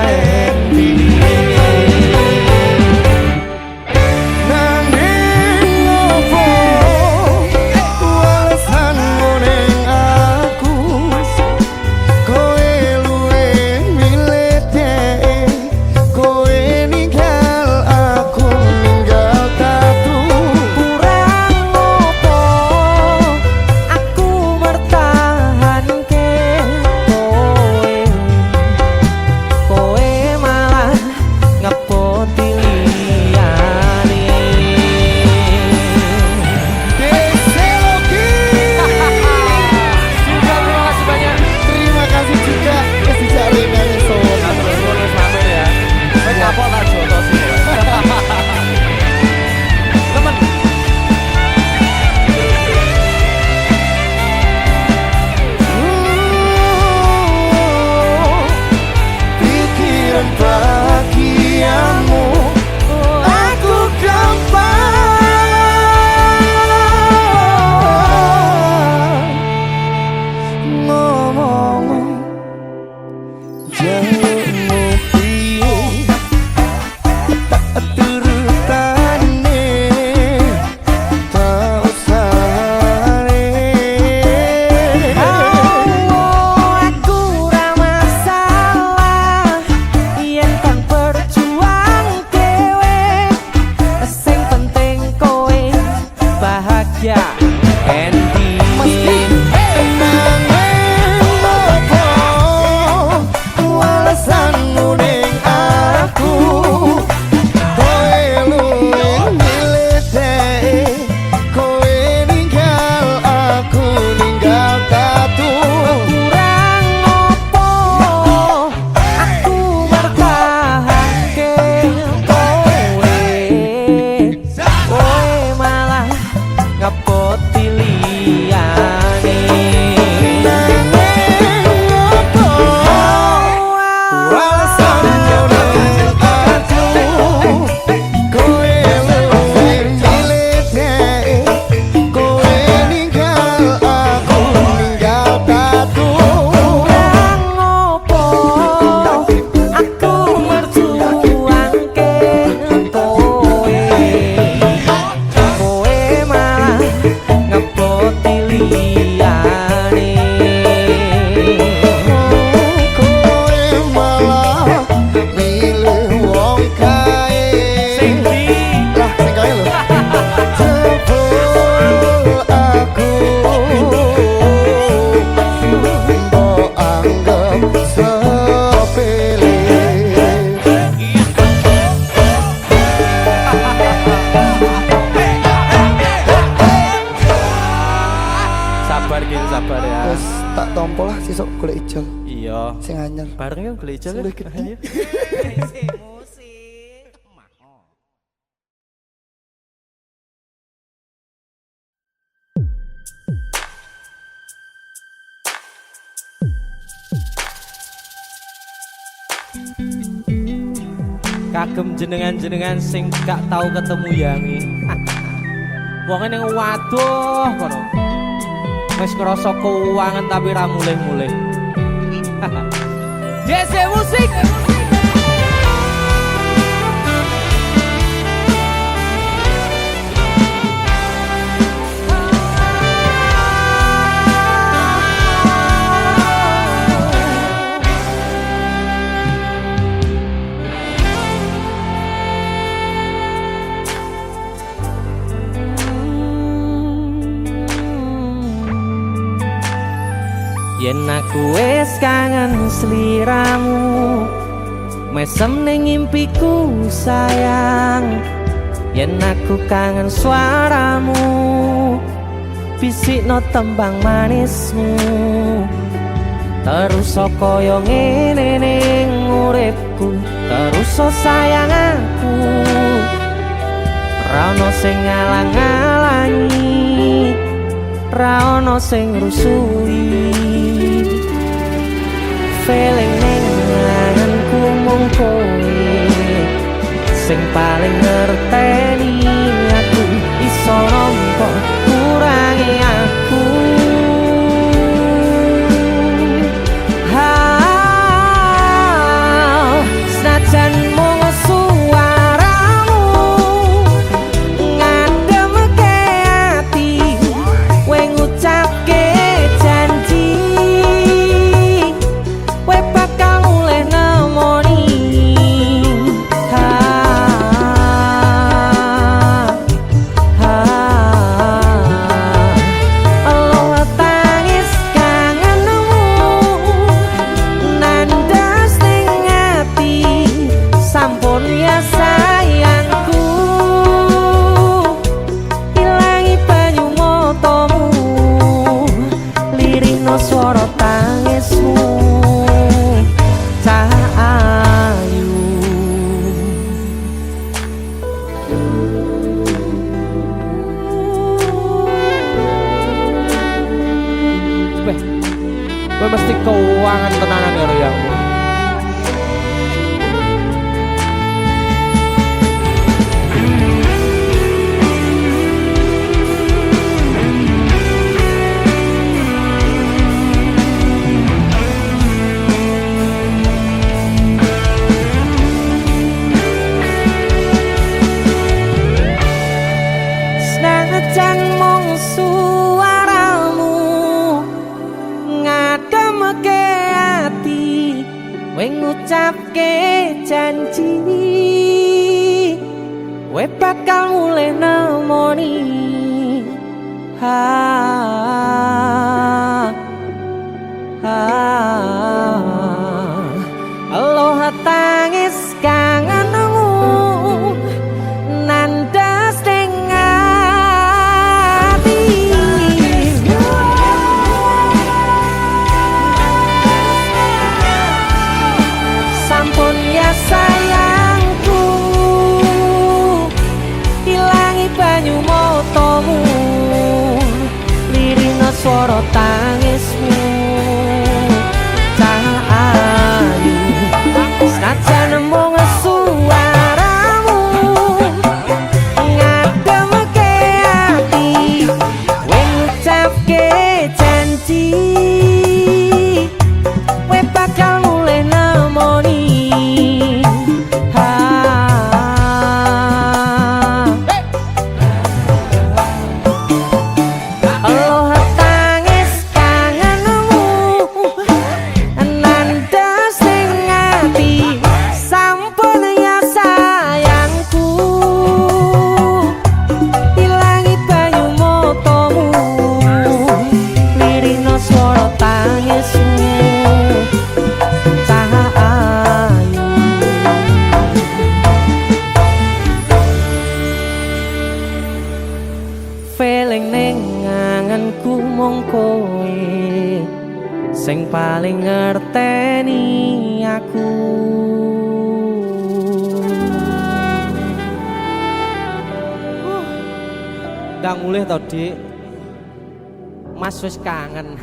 Nanging opo walesanmu ning aku, kowe luwe milih dek, kowe ninggal aku ninggal tatu. kurang opo aku mertahanke tak tompo lah sesuk golek ijol Iya. sing anyar. Bareng yo golek ijol. Luwih gede. Kagem jenengan-jenengan sing gak tau ketemu Yangi. Wong ning waduh kono. Wis ngrasa keuangan tapi ra mulih-mulih. DC musik. Yen aku wis kangen sliramu, mesem ning impiku sayang. Yen aku kangen suaramu, bisikno tembang manismu. Terus kaya ngene ning uripku, terus sayang aku. Ra ono sing ngalang-alangi, ra ono sing rusui. Feeling ning anganku mung kowe sing paling ngerteni aku. Iso nampa kurangi aku. Senajan mung suaramu ngademke ati, kowe ngucapke janji kowe bakal mulih nemoni. Allah tangis kangenmu nandas ning ati, sampun ya sayangku. Ilangi banyu matamu, lirihno swara tangismu. Cahayu Gue mesti keuangan tenanan ya Royang. Senajan mung suaramu ngademke ati, kowe ngucapke janji kowe bakal mulih nemoni. Allah tangis kangenmu nandas ning ati. Sampun ya sayangku, ilangi banyu matamu, lirihno swara tangismu. Cahayu senajan mung suaramu ngademke ati, kowe ngucapke janji kowe bakal mulih nemoni. Allah tangis kangen sing paling ngerteni aku. Ndang mulih to, Dik. Mas wis kangen.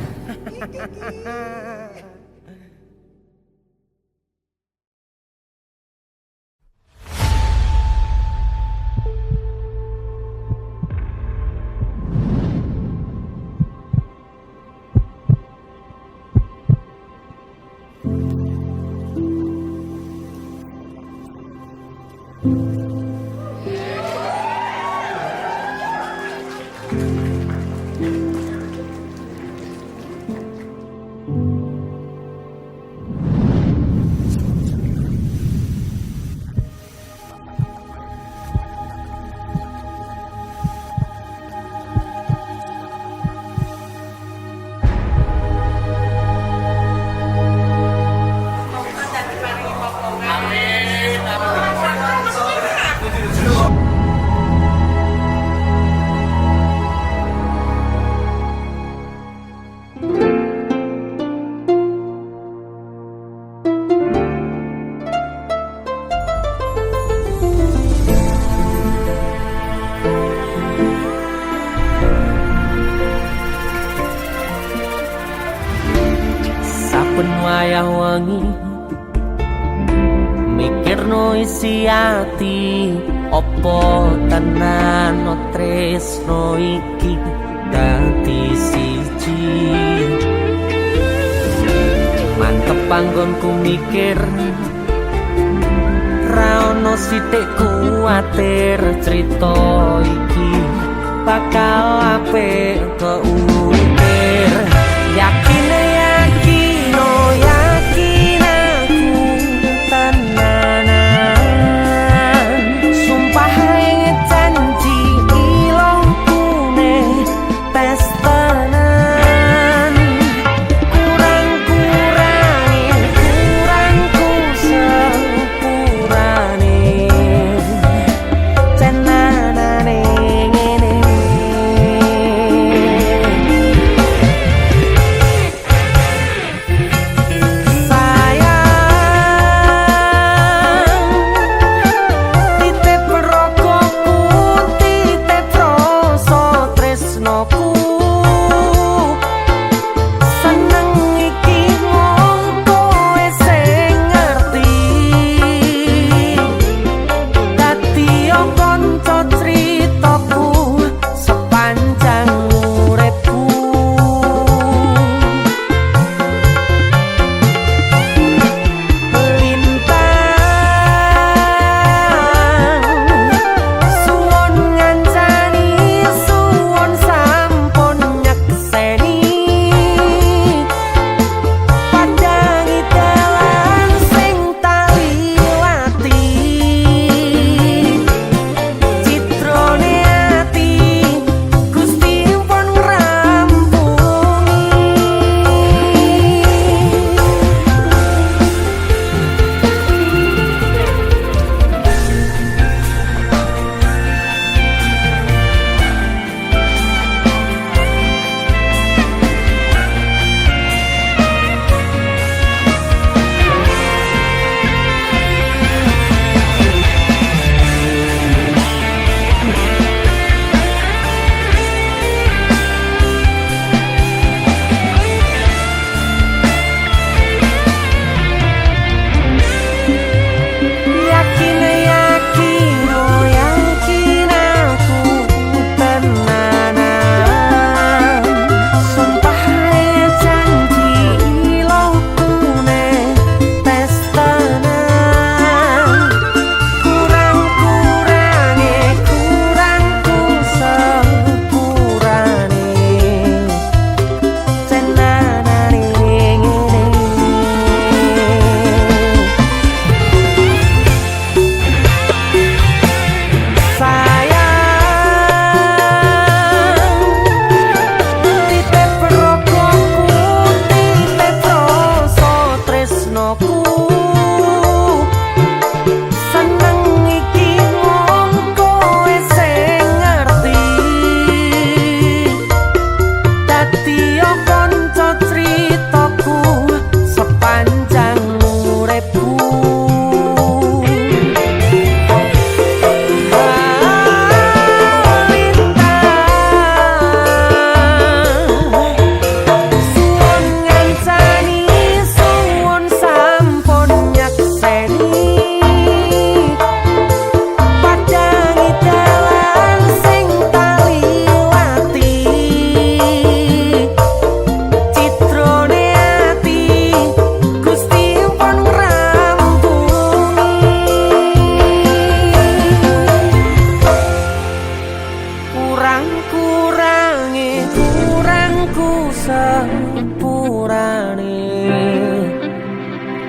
Saben wayah wengi mikirno isi ati, opo tenan tresno iki dadi siji. Mantep panggonku mikir, ra ono sithik kuwatir, crita iki bakal apik keukir. Yakin yakin aku tenanan, sumpah janji ilongku ne tes tenan. Kurangku sepurane tenanane ngene.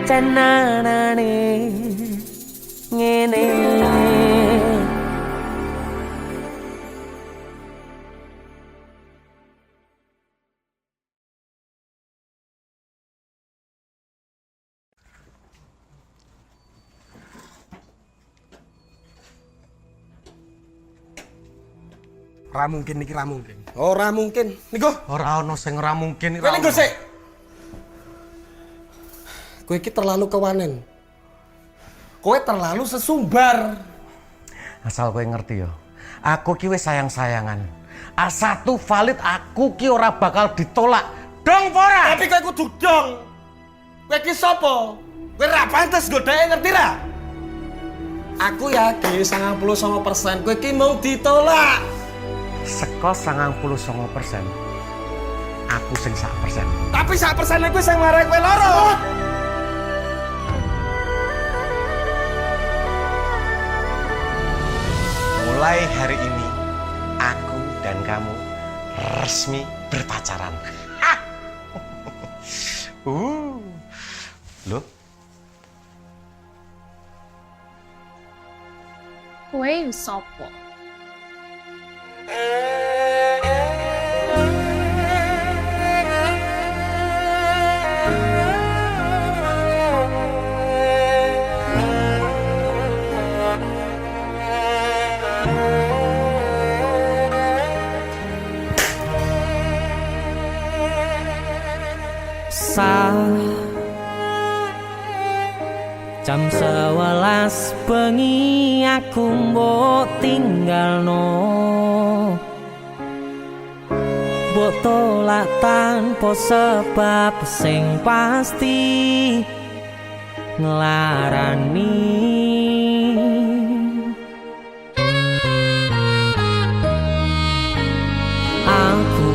Cenanane ngene. Ra mungkin iki ra mungkin. Ora mungkin. Niku ora ono sing ora mungkin iki. Niku sik. Kowe iki terlalu kewanen. Kowe terlalu sesumbar. Asal kowe ngerti ya. Aku ki wis sayang-sayangan. A1 valid aku ki ora bakal ditolak. Dong ora? Tapi kowe kudu dong. Kowe ki sapa? Kowe ra pantes godheke ngerti ra? Aku yakin 99% kowe ki mau ditolak. Seko 99%. Aku sing 1%. Tapi 1% iku sing marai kowe loro. Mulai hari ini aku dan kamu resmi berpacaran. Loh? Kowe sapa? Jam 11 bengi aku mbok tinggalno, mbok tolak tanpa sebab sing pasti nglarani. Aku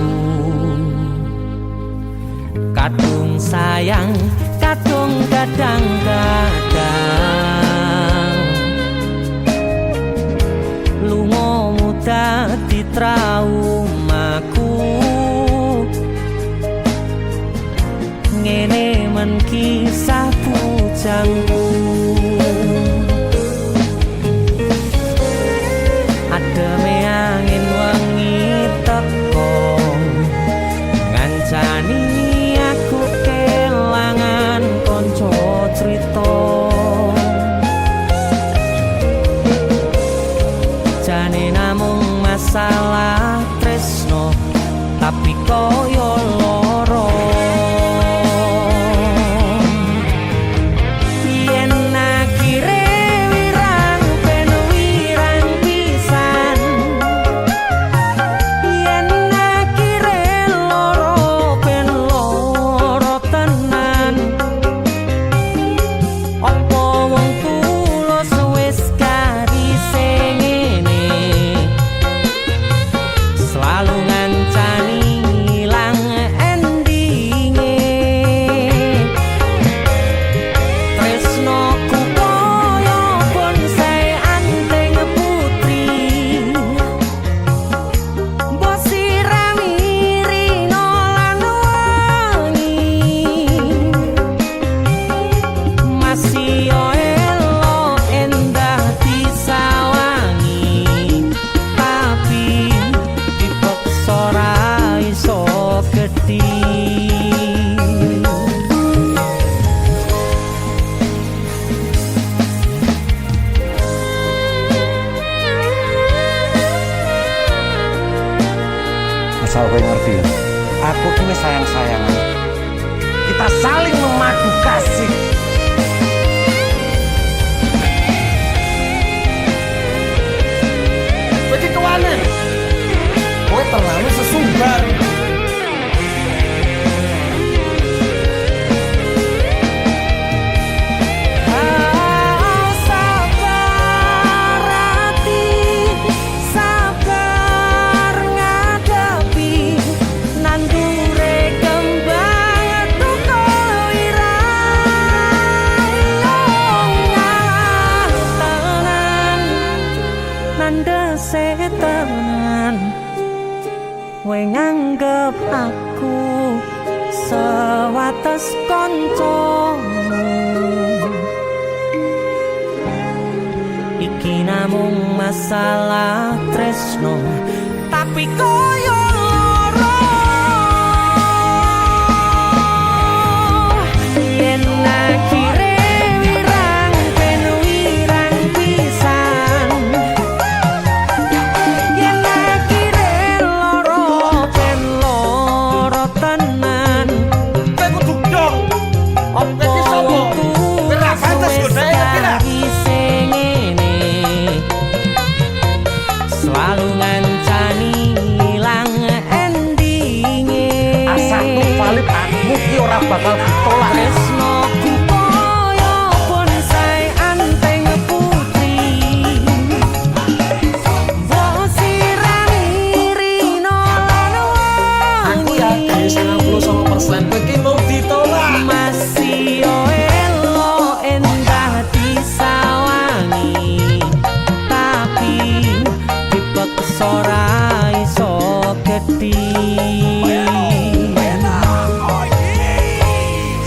kadung sayang, kadung kadang-kadang lunga dadi traumaku. Ngene men kisah bujangku. Ademe angin wengi teko ngancani aku kelangan konco cerita. Jane namung masalah tresno tapi koyo loro. Yen akhire wirang ben wirang pisan, yen akhire loro ben loro tenan. Apa wong tulus wis karise ngene, selalu ngancani ilang endinge. Tresnoku koyo bonsai anteng putri, mbok sirami rino lan wangi. Masih yo elo endah disawangi, tapi dipaksa ra iso gedhi. Asal kowe ngerti, aku ki wis sayang-sayangan. Kita saling memadu kasih. Kowe ki kewanen. Kowe terlalu sesumbar. Sabar hati, sabar ngadepi nandure kembang tukul irang tenan, nandese tenan. Kowe nganggep aku sewates kancamu. masalah tresno tapi koyo loro yen akhire wirang ben wirang pisan yen akhire loro ben loro tenan Kowe kudu dong. Opo iki sapa? Ora pantes godhae kira. Selalu ngancani ilang endinge Asal valid aku ki ora bakal ditolak. tresnoku koyo bonsai anteng putri wosirani rino lan Aku yakin 99% kowe ki mau ditolak. masih elo endah disawangi tapi dipaksa ora iso gedhi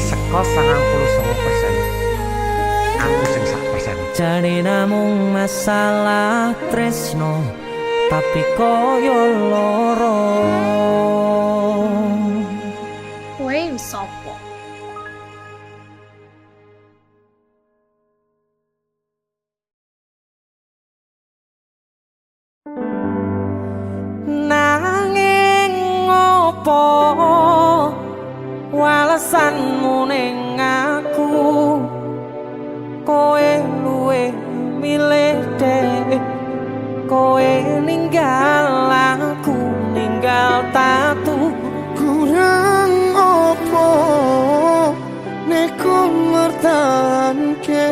Seko 99%. Aku sing 1%. jane namung masalah tresno tapi koyo loro Kowe sopo? nanging ngopo walesanmu ning aku kowe luwe milih dek kowe ninggal aku ninggal tatu kurang opo neku mertahanke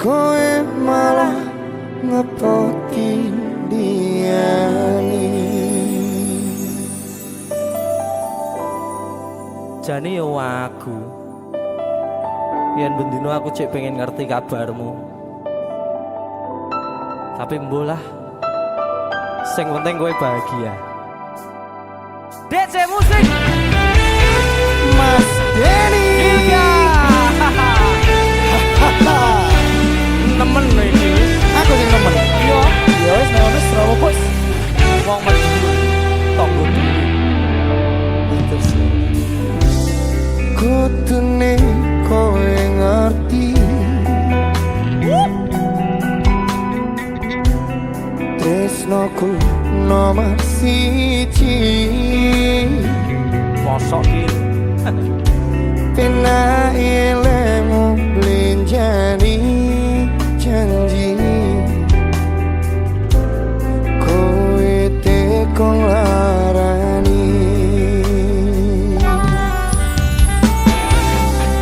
kowe malah ngepoti diani jane yo aku yen bendino aku cek pengen ngerti kabarmu tapi mbolah sing penting kowe bahagia DC musik Mas Denny Ilga Nemen lho iki. aku sing nemen yo ya wis nek ono Srawa bos wong maju tonggo kutune kowe ngerti tresnoku nomor siji mosok iki pena ilmu blenjani janji kowe tekong larani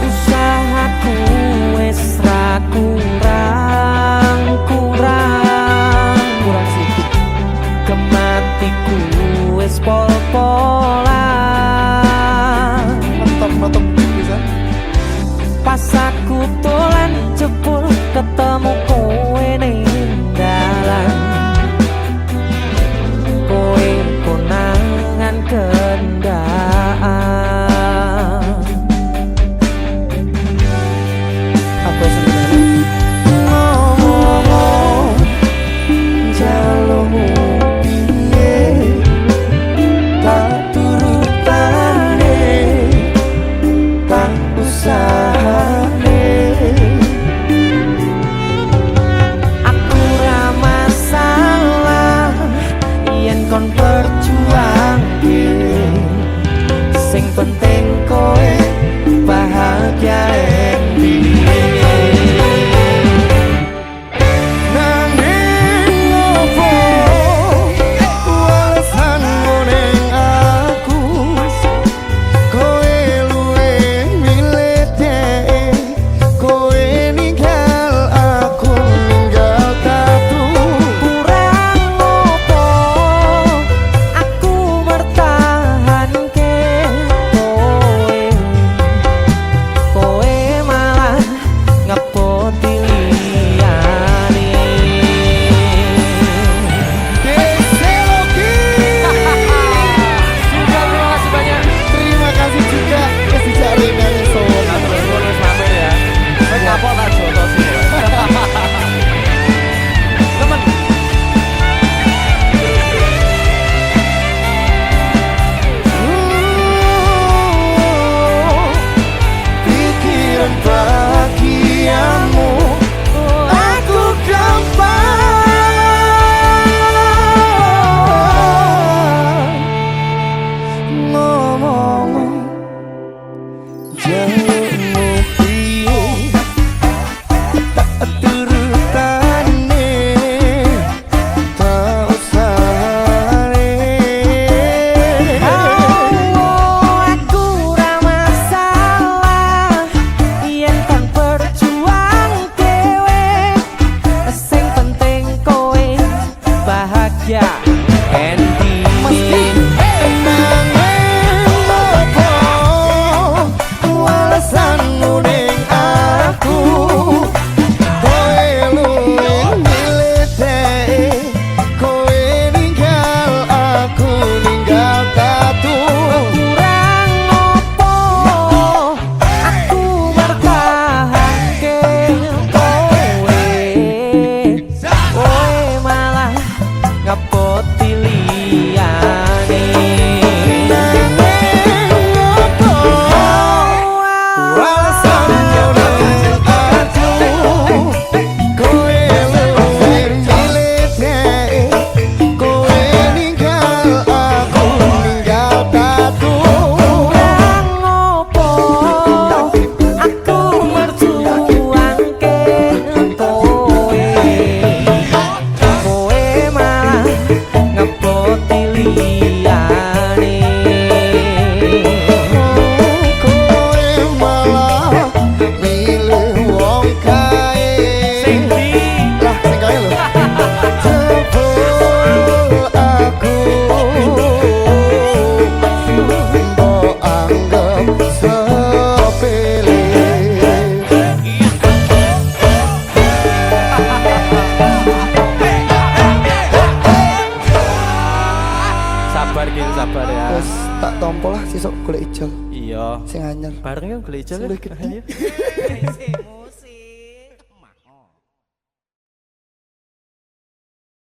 usahaku wis ra kurang sikit kematiku wis pol-polan mantap bisa pas aku dolan jebul ketemu kowe ning dalan kowe konangan kendaan apa sebenarnya ngomong jalurmu piye tak turutane tak usahane aku ra masalah yen kon berjuang sing penting kowe bahagia nanging opo walesanmu ning aku kowe luwe milih dek kowe ninggal aku ninggal tatu kurang opo aku bertahanke kowe tompo lah sesuk golek ijol Iya. sing anyar. Bareng ya golek ijol. Sing ya. luwih gede. Ayo.